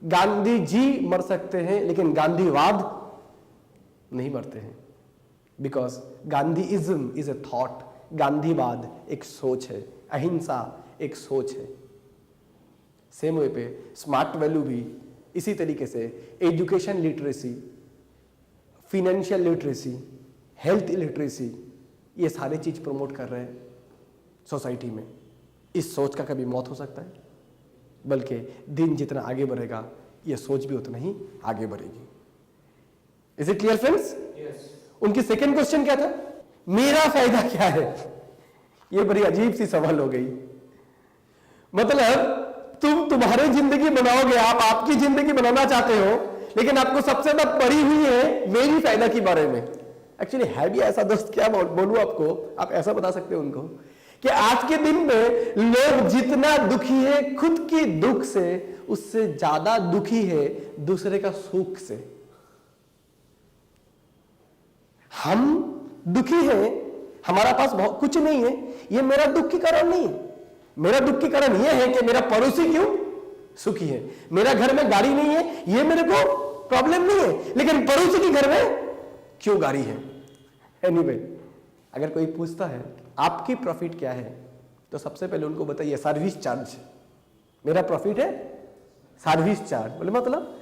गांधी जी मर सकते हैं लेकिन गांधीवाद नहीं मरते हैं, बिकॉज गांधीइज्म इज ए थॉट। गांधीवाद एक सोच है, अहिंसा एक सोच है। सेम वे पे स्मार्ट वैल्यू भी इसी तरीके से education literacy, financial literacy, health literacy, ये सारे चीज प्रमोट कर रहे हैं सोसाइटी में। इस सोच का कभी मौत हो सकता है, बल्कि दिन जितना आगे बढ़ेगा ये सोच भी उतना ही आगे बढ़ेगी। Is it clear friends? उनकी सेकेंड क्वेश्चन क्या था? मेरा फायदा क्या है? ये बड़ी अजीब सी सवाल हो गई। मतलब तुम्हारी जिंदगी बनाओगे, आप आपकी जिंदगी बनाना चाहते हो, लेकिन आपको सबसे ज्यादा पड़ी हुई है मेरी फायदा के बारे में। एक्चुअली है भी ऐसा दोस्त, क्या बोलूं आपको, आप ऐसा बता सकते हो उनको कि आज के दिन में लोग जितना दुखी है खुद की दुख से, उससे ज्यादा दुखी है दूसरे का सुख से। हम दुखी हैं, हमारा पास बहुत कुछ नहीं है, ये मेरा दुख के कारण नहीं है। मेरा दुख के कारण यह है कि मेरा पड़ोसी क्यों सुखी है। मेरा घर में गाड़ी नहीं है, ये मेरे को प्रॉब्लम नहीं है, लेकिन पड़ोसी के घर में क्यों गाड़ी है। एनीवे, अगर कोई पूछता है आपकी प्रॉफिट क्या है, तो सबसे पहले उनको बताइए सर्विस चार्ज। मेरा प्रॉफिट है सर्विस चार्ज। बोले मतलब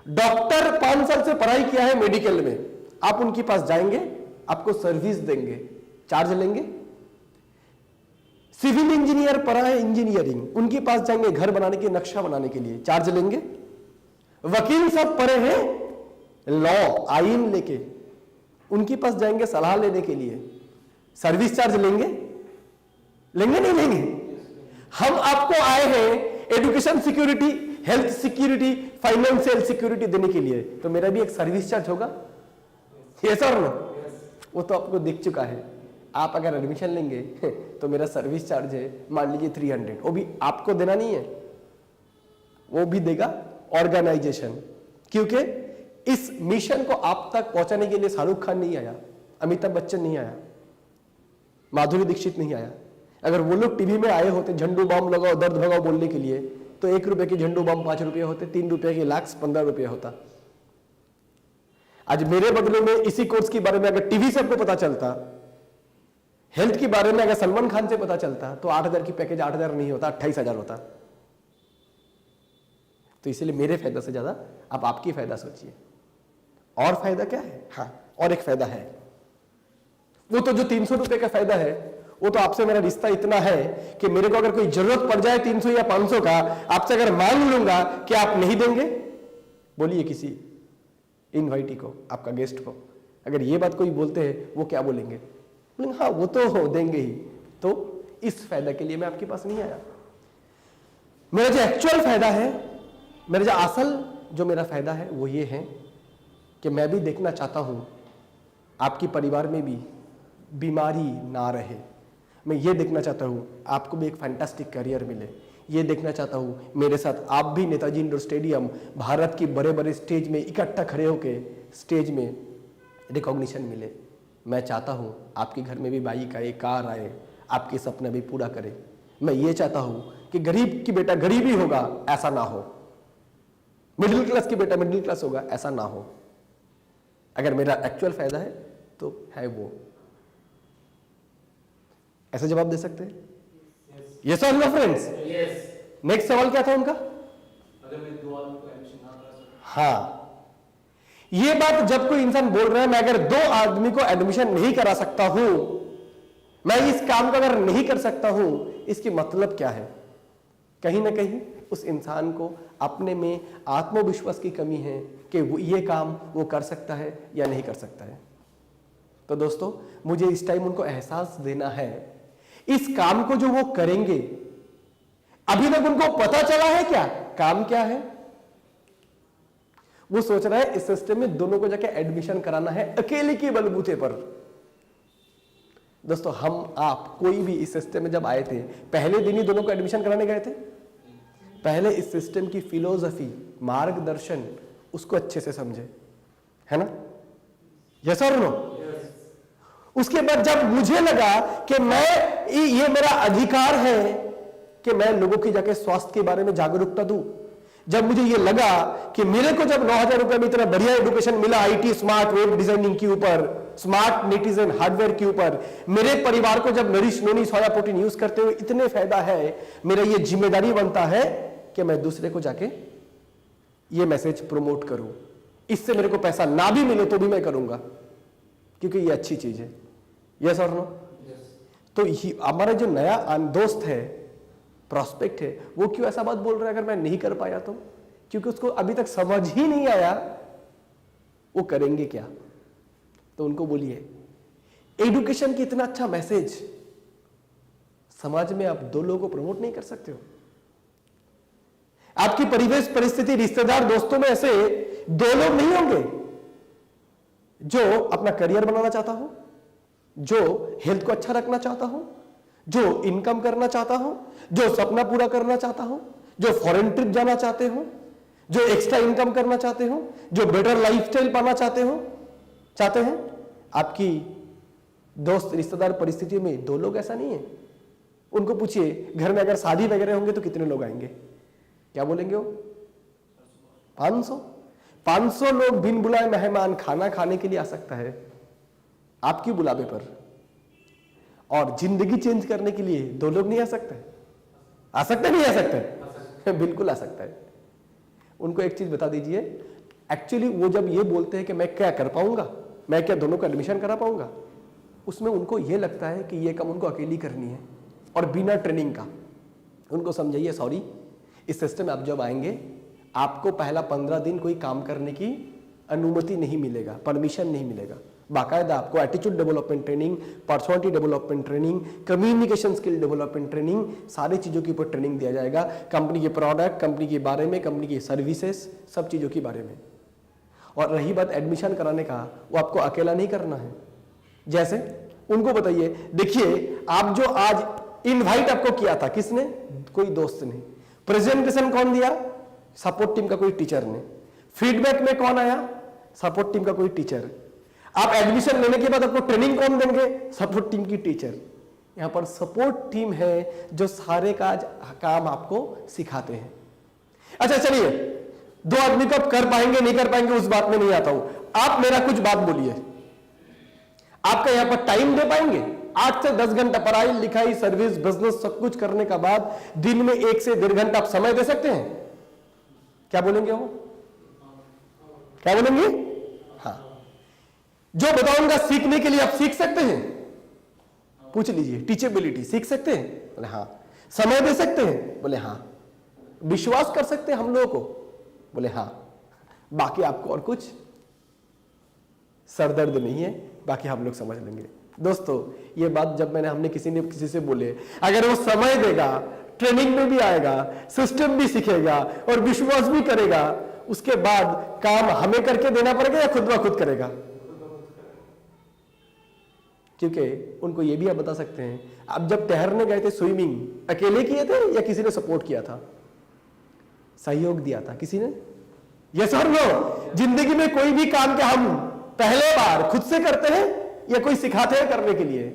डॉक्टर 5 साल से पढ़ाई किया है मेडिकल में, आप उनके पास जाएंगे, आपको सर्विस देंगे, चार्ज लेंगे। सिविल इंजीनियर पढ़ा है इंजीनियरिंग, उनके पास जाएंगे घर बनाने के, नक्शा बनाने के लिए, चार्ज लेंगे। वकील सब पढ़े हैं लॉ, आईन लेके, उनके पास जाएंगे सलाह लेने के लिए, सर्विस चार्ज लेंगे? लेंगे नहीं लेंगे? हम आपको आए हैं education security, health security, financial security देने के लिए, तो मेरा भी एक सर्विस चार्ज होगा। ये सर नो, वो तो आपको दिख चुका है। आप अगर एडमिशन लेंगे तो मेरा सर्विस चार्ज है मान लीजिए 300, वो भी आपको देना नहीं है, वो भी देगा ऑर्गेनाइजेशन। क्योंकि इस मिशन को आप तक पहुंचाने के लिए शाहरुख खान नहीं आया, अमिताभ बच्चन नहीं आया, माधुरी दीक्षित नहीं आया। अगर वो लोग टीवी में आए होते झंडू बम लगाओ दर्द भगाओ बोलने के लिए, तो 1 रुपए की झंडू बम 5 रुपये होते, 3 रुपए के लाख 15 रुपये होता। आज मेरे बदले में इसी कोर्स के बारे में अगर टीवी से आपको पता चलता, हेल्थ के बारे में अगर सलमान खान से पता चलता, तो 8,000 की पैकेज 8,000 नहीं होता, 28,000 होता। तो इसलिए मेरे फायदा से ज्यादा आप आपकी फायदा सोचिए। और फायदा क्या है? हाँ, और एक फायदा है, वो तो जो 300 रुपए का फायदा है, वो तो आपसे मेरा रिश्ता इतना है कि मेरे को अगर कोई जरूरत पड़ जाए 300 या 500 का, आपसे अगर मांग लूंगा कि आप नहीं देंगे? बोलिए किसी इनवाइटी को, आपका गेस्ट को, अगर ये बात कोई बोलते हैं, वो क्या बोलेंगे? बोलेंगे हाँ वो तो देंगे ही। तो इस फायदा के लिए मैं आपके पास नहीं आया। मेरा जो एक्चुअल फायदा है, मेरा जो असल जो मेरा फायदा है, वो ये है कि मैं भी देखना चाहता हूं आपकी परिवार में भी बीमारी ना रहे। मैं ये देखना चाहता हूं आपको भी एक फैंटास्टिक करियर मिले। ये देखना चाहता हूं मेरे साथ आप भी नेताजी इंडोर स्टेडियम, भारत की बड़े बड़े स्टेज में इकट्ठा खड़े होके स्टेज में रिकॉग्निशन मिले। मैं चाहता हूं आपके घर में भी बाइक आए, कार आए, आपके सपने भी पूरा करे। मैं ये चाहता हूं कि गरीब की बेटा गरीब ही होगा, ऐसा ना हो। मिडिल क्लास की बेटा मिडिल क्लास होगा, ऐसा ना हो। अगर मेरा एक्चुअल फायदा है तो है वो। ऐसा जवाब दे सकते हैं? यस और नो फ्रेंड्स? नेक्स्ट सवाल क्या था उनका? अगर मैं 2 आदमी को एडमिशन ना करा सकूं? हाँ, ये बात जब कोई इंसान बोल रहा है मैं अगर 2 आदमी को एडमिशन नहीं करा सकता हूं, मैं इस काम को अगर नहीं कर सकता हूं, इसकी मतलब क्या है? कहीं ना कहीं उस इंसान को अपने में आत्मविश्वास की कमी है कि वो ये काम वो कर सकता है या नहीं कर सकता है। तो दोस्तों, मुझे इस टाइम उनको एहसास देना है, इस काम को जो वो करेंगे, अभी तक उनको पता चला है क्या काम क्या है? वो सोच रहा है इस सिस्टम में दोनों को जाके एडमिशन कराना है अकेले के बलबूते पर। दोस्तों, हम आप कोई भी इस सिस्टम में जब आए थे, पहले दिन ही दोनों को एडमिशन कराने गए थे? पहले इस सिस्टम की फिलोसफी, मार्गदर्शन, उसको अच्छे से समझे, है ना? यस और नो? उसके बाद जब मुझे लगा कि मैं ये मेरा अधिकार है कि मैं लोगों की जाके स्वास्थ्य के बारे में जागरूकता दूं, जब मुझे ये लगा कि मेरे को जब 9,000 रुपए में इतना बढ़िया एजुकेशन मिला आईटी स्मार्ट वेब डिजाइनिंग के ऊपर, स्मार्ट नेटिजन हार्डवेयर के ऊपर, मेरे परिवार को जब नरिश नोनी सोया प्रोटीन यूज करते हुए इतने फायदा है, मेरा ये जिम्मेदारी बनता है कि मैं दूसरे को जाके ये मैसेज प्रमोट करूं। इससे मेरे को पैसा ना भी मिले तो भी मैं करूंगा, क्योंकि ये अच्छी चीज है। यस और नो? तो हमारा जो नया दोस्त है, प्रॉस्पेक्ट है, वो क्यों ऐसा बात बोल रहा है अगर मैं नहीं कर पाया तो? क्योंकि उसको अभी तक समझ ही नहीं आया वो करेंगे क्या। तो उनको बोलिए, एजुकेशन की इतना अच्छा मैसेज समाज में आप 2 लोगों को प्रमोट नहीं कर सकते हो? आपकी परिवेश परिस्थिति, रिश्तेदार, दोस्तों में ऐसे 2 लोग नहीं होंगे जो अपना करियर बनाना चाहता हो, जो हेल्थ को अच्छा रखना चाहता हो, जो इनकम करना चाहता हो, जो सपना पूरा करना चाहता हो, जो फॉरेन ट्रिप जाना चाहते हो, जो एक्स्ट्रा इनकम करना चाहते हो, जो बेटर लाइफस्टाइल पाना चाहते हैं। आपकी दोस्त, रिश्तेदार परिस्थितियों में 2 लोग ऐसा नहीं है। उनको पूछिए, घर में अगर शादी वगैरह होंगे तो कितने लोग आएंगे? क्या बोलेंगे वो? 500 लोग बिन बुलाए मेहमान खाना खाने के लिए आ सकता है आपकी बुलावे पर, और जिंदगी चेंज करने के लिए 2 लोग नहीं आ सकते? आ सकते नहीं आ सकते? बिल्कुल आ सकता है। उनको एक चीज बता दीजिए, एक्चुअली वो जब ये बोलते हैं कि मैं क्या कर पाऊंगा, मैं क्या दोनों को एडमिशन करा पाऊंगा, उसमें उनको ये लगता है कि ये काम उनको अकेली करनी है और बिना ट्रेनिंग का। उनको समझाइए, सॉरी, इस सिस्टम में आप जब आएंगे आपको पहला 15 दिन कोई काम करने की अनुमति नहीं मिलेगा, परमिशन नहीं मिलेगा। बाकायदा आपको attitude development training, personality development training, communication skill development training, सारी चीज़ों के ऊपर ट्रेनिंग दिया जाएगा। कंपनी के प्रोडक्ट, कंपनी के बारे में, कंपनी की सर्विसेज, सब चीज़ों के बारे में। और रही बात एडमिशन कराने का, वो आपको अकेला नहीं करना है। जैसे उनको बताइए, देखिए आप जो आज इनवाइट आपको किया था, किसने? कोई दोस्त ने। प्रेजेंटेशन कौन दिया? सपोर्ट टीम का कोई टीचर ने। फीडबैक में कौन आया? सपोर्ट टीम का कोई टीचर। आप एडमिशन लेने के बाद आपको ट्रेनिंग कौन देंगे? सपोर्ट टीम की टीचर। यहां पर सपोर्ट टीम है जो सारे काम आपको सिखाते हैं। अच्छा चलिए, 2 आदमी को आप कर पाएंगे नहीं कर पाएंगे उस बात में नहीं आता हूं। आप मेरा कुछ बात बोलिए, आपका यहां पर टाइम दे पाएंगे? 8 से 10 घंटा पढ़ाई लिखाई सर्विस बिजनेस सब कुछ करने के बाद दिन में 1 से 1.5 घंटा आप समय दे सकते हैं? क्या बोलेंगे वो? क्या बोलेंगे? हाँ। जो बताऊंगा सीखने के लिए आप सीख सकते हैं? पूछ लीजिए। टीचेबिलिटी सीख सकते हैं? बोले हाँ। समय दे सकते हैं? बोले हाँ। विश्वास कर सकते हैं हम लोगों को? बोले हाँ। बाकी आपको और कुछ सरदर्द नहीं है, बाकी हम लोग समझ लेंगे। दोस्तों, ये बात जब हमने किसी से बोले, अगर वो समय देगा, ट्रेनिंग में भी आएगा, सिस्टम भी सीखेगा और विश्वास भी करेगा, उसके बाद काम हमें करके देना पड़ेगा या खुद ब खुद करेगा? क्योंकि उनको ये भी आप बता सकते हैं, आप जब तैरने गए थे स्विमिंग, अकेले किए थे या किसी ने सपोर्ट किया था, सहयोग दिया था किसी ने? यस और नो? जिंदगी में कोई भी काम के हम पहले बार खुद से करते हैं या कोई सिखाते हैं करने के लिए?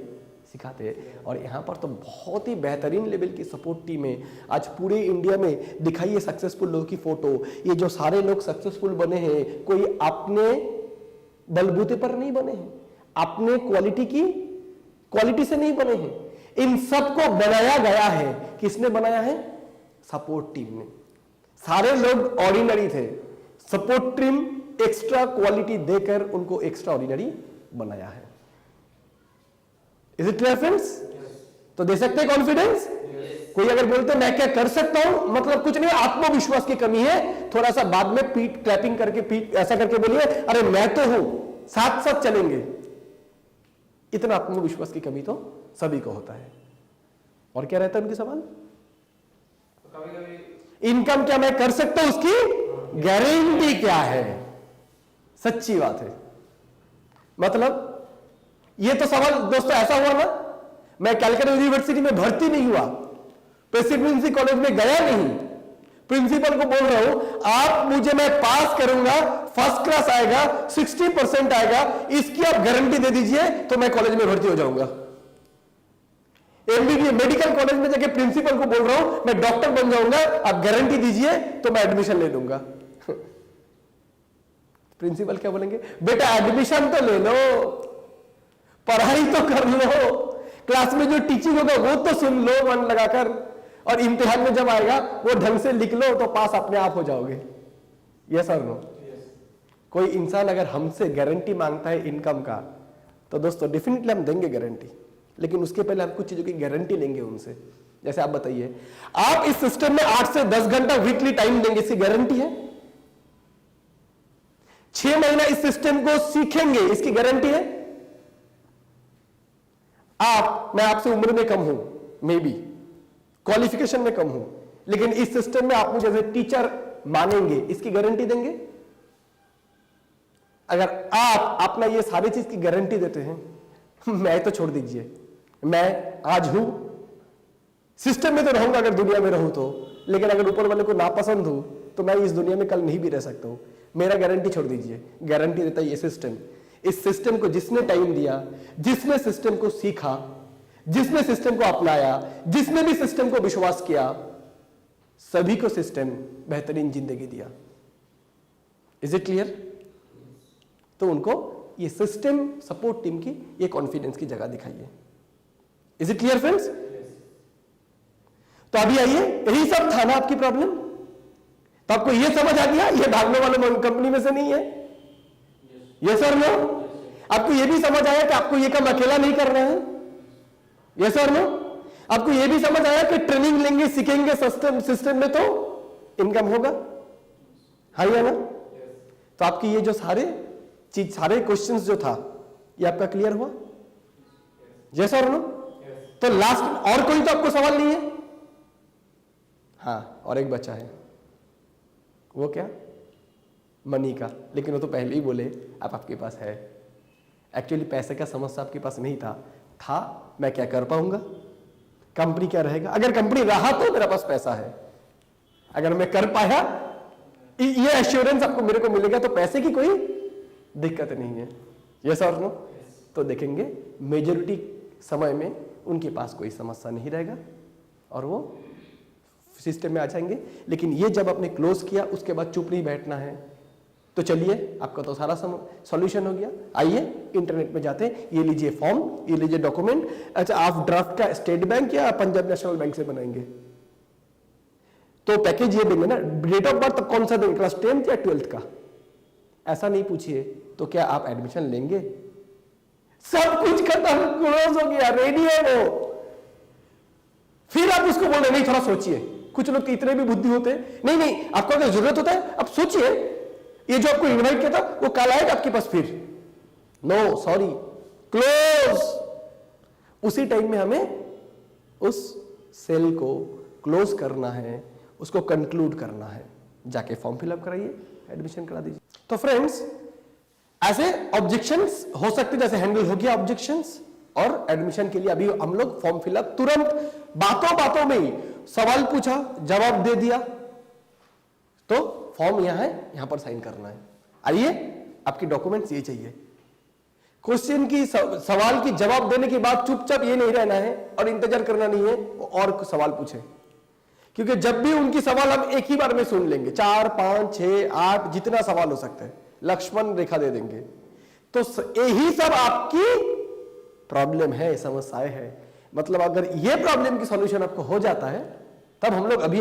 सिखाते हैं। और यहां पर तो बहुत ही बेहतरीन लेवल की सपोर्ट टीम है। आज पूरे इंडिया में दिखाइए सक्सेसफुल लोगों की फोटो। ये जो सारे लोग सक्सेसफुल बने हैं, कोई अपने बलबूते पर नहीं बने हैं, अपने क्वालिटी से नहीं बने हैं। इन सबको बनाया गया है। किसने बनाया है? सपोर्ट टीम ने। सारे लोग ऑर्डिनरी थे, सपोर्ट टीम एक्स्ट्रा क्वालिटी देकर उनको एक्स्ट्रा ऑर्डिनरी बनाया है। Is it clear friends? तो दे सकते हैं कॉन्फिडेंस? कोई अगर बोलते मैं क्या कर सकता हूं, मतलब कुछ नहीं, आत्मविश्वास की कमी है, थोड़ा सा बाद में पीठ क्लैपिंग करके पीठ ऐसा करके बोलिए अरे मैं तो हूं, साथ साथ चलेंगे। इतना आत्मविश्वास की कमी तो सभी को होता है। और क्या रहता है उनके सवाल? इनकम क्या मैं कर सकता हूं, उसकी गारंटी क्या है? सच्ची बात है। मतलब ये तो सवाल दोस्तों ऐसा हुआ ना, मैं कैलकाटा यूनिवर्सिटी में भर्ती नहीं हुआ, प्रेसिडेंसी कॉलेज में गया नहीं, प्रिंसिपल को बोल रहा हूं आप मुझे, मैं पास करूंगा, फर्स्ट क्लास आएगा, 60% आएगा, इसकी आप गारंटी दे दीजिए तो मैं कॉलेज में भर्ती हो जाऊंगा। एमबीबीएस मेडिकल कॉलेज में जाके प्रिंसिपल को बोल रहा हूं मैं डॉक्टर बन जाऊंगा, आप गारंटी दीजिए तो मैं एडमिशन ले लूंगा। प्रिंसिपल क्या बोलेंगे? बेटा एडमिशन तो ले लो, पढ़ाई तो कर लो, क्लास में जो टीचिंग होगा वो तो सुन लो मन लगाकर, और इम्तिहान में जब आएगा वो ढंग से लिख लो तो पास अपने आप हो जाओगे। यस और नो? कोई इंसान अगर हमसे गारंटी मांगता है इनकम का, तो दोस्तों डेफिनेटली हम देंगे गारंटी, लेकिन उसके पहले हम कुछ चीजों की गारंटी लेंगे उनसे। जैसे आप बताइए, आप इस सिस्टम में 8 से 10 घंटा वीकली टाइम देंगे, इसकी गारंटी है? 6 महीना इस सिस्टम को सीखेंगे, इसकी गारंटी है? मैं आपसे उम्र में कम हूं, मे बी क्वालिफिकेशन में कम हूं, लेकिन इस सिस्टम में आप मुझे एज ए टीचर मानेंगे, इसकी गारंटी देंगे? अगर आप अपना ये सारी चीज की गारंटी देते हैं, मैं तो छोड़ दीजिए, मैं आज हूं, सिस्टम में तो रहूंगा अगर दुनिया में रहूं तो, लेकिन अगर ऊपर वाले को नापसंद हूं तो मैं इस दुनिया में कल नहीं भी रह सकता हूं। मेरा गारंटी छोड़ दीजिए, गारंटी देता है ये सिस्टम। इस सिस्टम को जिसने टाइम दिया, जिसने सिस्टम को सीखा, जिसने सिस्टम को अपनाया, जिसने भी सिस्टम को विश्वास किया, सभी को सिस्टम बेहतरीन जिंदगी दिया। Is it clear? तो उनको ये सिस्टम सपोर्ट टीम की ये कॉन्फिडेंस की जगह दिखाइए। Is it clear friends? तो अभी आइए, यही सब था ना आपकी प्रॉब्लम? तो आपको ये समझ आ गया ये भागने वाले कंपनी में से नहीं है? यस और नो? आपको ये भी समझ आया कि आपको ये काम अकेला नहीं करना है? यस और नो? आपको ये भी समझ आया कि ट्रेनिंग लेंगे, सीखेंगे सिस्टम में तो इनकम होगा? हाँ या ना? तो आपकी ये जो सारे क्वेश्चंस जो था ये आपका क्लियर हुआ? यस और नो? तो लास्ट और कोई तो आपको सवाल नहीं है? हाँ, और एक बचा है, वो क्या? मनी का। लेकिन वो तो पहले ही बोले अब आपके पास है। एक्चुअली पैसे का समस्या आपके पास नहीं था, मैं क्या कर पाऊंगा, कंपनी क्या रहेगा। अगर कंपनी रहा तो मेरे पास पैसा है, अगर मैं कर पाया, ये एश्योरेंस आपको मेरे को मिलेगा, तो पैसे की कोई दिक्कत नहीं है। यस और नो? तो देखेंगे मेजॉरिटी समय में उनके पास कोई समस्या नहीं रहेगा और वो सिस्टम में आ जाएंगे। लेकिन ये जब आपने क्लोज किया उसके बाद चुप नहीं बैठना है। तो चलिए, आपका तो सारा सॉल्यूशन हो गया। आइए इंटरनेट में जाते हैं, ये लीजिए फॉर्म, ये लीजिए डॉक्यूमेंट। अच्छा, आप ड्राफ्ट का स्टेट बैंक या पंजाब नेशनल बैंक से बनाएंगे? तो पैकेज ये देंगे ना, डेट ऑफ बर्थ कौन सा देंगे, क्लास 10th या 12th का? ऐसा नहीं पूछिए तो क्या आप एडमिशन लेंगे? सब कुछ खत्म, क्लोज हो गया, रेडी है वो। फिर आप उसको बोल रहे नहीं, थोड़ा सोचिए। कुछ लोग इतने भी बुद्धि होते हैं, नहीं आपको अगर जरूरत होता है आप सोचिए, ये जो आपको इनवाइट किया था वो कल आएगा आपके पास, फिर नो सॉरी, क्लोज। उसी टाइम में हमें उस सेल को क्लोज करना है, उसको कंक्लूड करना है। जाके फॉर्म फिलअप कराइए, एडमिशन करा दीजिए। तो फ्रेंड्स, ऐसे ऑब्जेक्शंस हो सकते, जैसे हैंडल हो गया ऑब्जेक्शंस, और एडमिशन के लिए अभी हम लोग फॉर्म फिलअप तुरंत बातों में ही सवाल पूछा, जवाब दे दिया, तो फॉर्म यहां है, यहां पर साइन करना है। आइए, आपके डॉक्यूमेंट्स ये चाहिए। क्वेश्चन की सवाल की जवाब देने के बाद चुपचाप ये नहीं रहना है और इंतजार करना नहीं है और सवाल पूछे, क्योंकि जब भी उनकी सवाल हम एक ही बार में सुन लेंगे, 4, 5, 6, 8 जितना सवाल हो सकता है, लक्ष्मण रेखा दे देंगे। तो यही सब आपकी प्रॉब्लम है, समस्याएं है। मतलब अगर ये प्रॉब्लम की सॉल्यूशन आपको हो जाता है, तब हम लोग अभी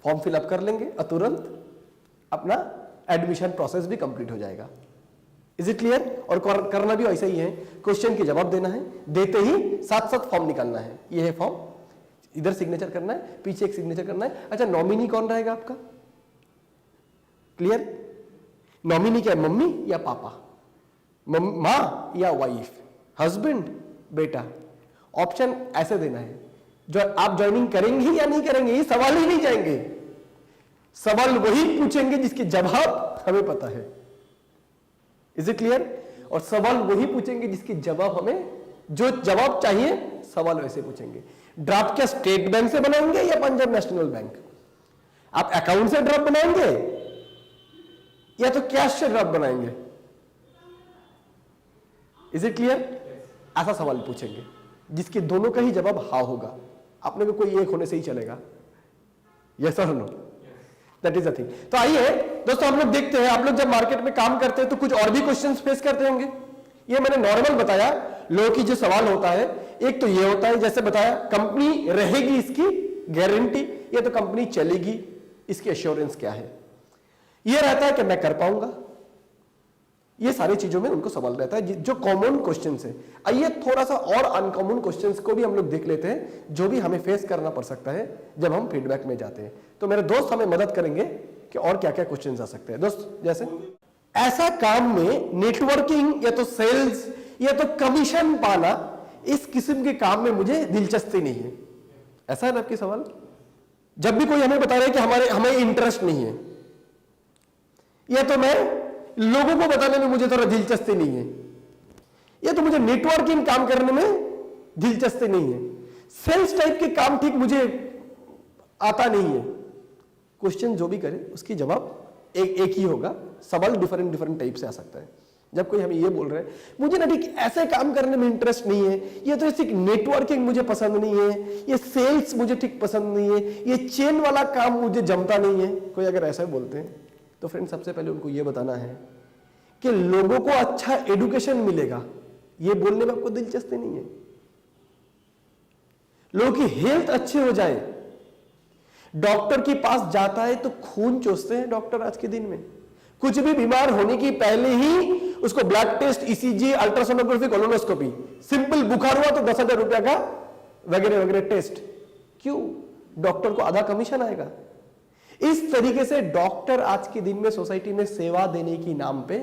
फॉर्म फिलअप कर लेंगे और तुरंत अपना एडमिशन प्रोसेस भी कंप्लीट हो जाएगा। Is it clear? और करना भी ऐसा ही है, क्वेश्चन के जवाब देना है, देते ही साथ साथ फॉर्म निकालना है। ये है फॉर्म, इधर सिग्नेचर करना है, पीछे एक सिग्नेचर करना है। अच्छा, नॉमिनी कौन रहेगा आपका? क्लियर? नॉमिनी क्या है, मम्मी या पापा, माँ या वाइफ, हस्बैंड, बेटा। ऑप्शन ऐसे देना है, जो आप ज्वाइनिंग करेंगे या नहीं करेंगे ये सवाल ही नहीं जाएंगे, सवाल वही पूछेंगे जिसके जवाब हमें पता है। Is it clear? और सवाल वही पूछेंगे जिसके जवाब हमें, जो जवाब चाहिए सवाल वैसे पूछेंगे। ड्राफ्ट क्या स्टेट बैंक से बनाएंगे या पंजाब नेशनल बैंक? आप अकाउंट से ड्राफ्ट बनाएंगे या तो कैश से ड्राफ्ट बनाएंगे? Is it clear? ऐसा सवाल पूछेंगे जिसके दोनों का ही जवाब हाँ होगा। आपने को कोई एक होने से ही चलेगा। यस और no? That is the thing. तो आइए दोस्तों हम लोग देखते हैं, आप लोग जब मार्केट में काम करते हैं तो कुछ और भी क्वेश्चंस फेस करते होंगे। ये मैंने नॉर्मल बताया, लोगों की जो सवाल होता है, एक तो ये होता है जैसे बताया, कंपनी रहेगी इसकी गारंटी, ये तो कंपनी चलेगी इसकी एश्योरेंस क्या है। ये रहता है कि मैं कर पाऊंगा, ये सारी चीजों में उनको सवाल रहता है जो कॉमन क्वेश्चंस है। आइए थोड़ा सा और अनकॉमन क्वेश्चंस को भी हम लोग देख लेते हैं, जो भी हमें फेस करना पड़ सकता है जब हम फीडबैक में जाते हैं। तो मेरे दोस्त हमें मदद करेंगे कि और क्या क्या क्वेश्चंस आ सकते हैं। दोस्त जैसे ऐसा काम में नेटवर्किंग या तो सेल्स या तो कमीशन पाना, इस किस्म के काम में मुझे दिलचस्पी नहीं है। ऐसा है ना आपके सवाल? जब भी कोई हमें बता रहा है कि हमें इंटरेस्ट नहीं है, या तो मैं लोगों को बताने में मुझे थोड़ा दिलचस्पी नहीं है, या तो मुझे नेटवर्किंग काम करने में दिलचस्पी नहीं है, सेल्स टाइप के काम ठीक मुझे आता नहीं है। क्वेश्चन जो भी करे उसकी जवाब एक ही होगा, सवाल डिफरेंट टाइप से आ सकता है। जब कोई हमें ये बोल रहे हैं मुझे ना ठीक ऐसे काम करने में इंटरेस्ट नहीं है, ये तो ऐसी नेटवर्किंग मुझे पसंद नहीं है, ये सेल्स मुझे ठीक पसंद नहीं है, ये चेन वाला काम मुझे जमता नहीं है, कोई अगर ऐसा बोलते हैं तो फ्रेंड सबसे पहले उनको ये बताना है कि लोगों को अच्छा एजुकेशन मिलेगा, ये बोलने में आपको दिलचस्पी नहीं है। लोगों की हेल्थ अच्छी हो जाए, डॉक्टर के पास जाता है तो खून चूसते हैं डॉक्टर आज के दिन में। कुछ भी बीमार होने की पहले ही उसको blood test, ECG, ultrasonography, colonoscopy, simple बुखार हुआ तो 10,000 रुपया का वगैरह वगैरह टेस्ट। क्यों? डॉक्टर को आधा कमीशन आएगा। इस तरीके से डॉक्टर आज के दिन में सोसाइटी में सेवा देने की नाम पे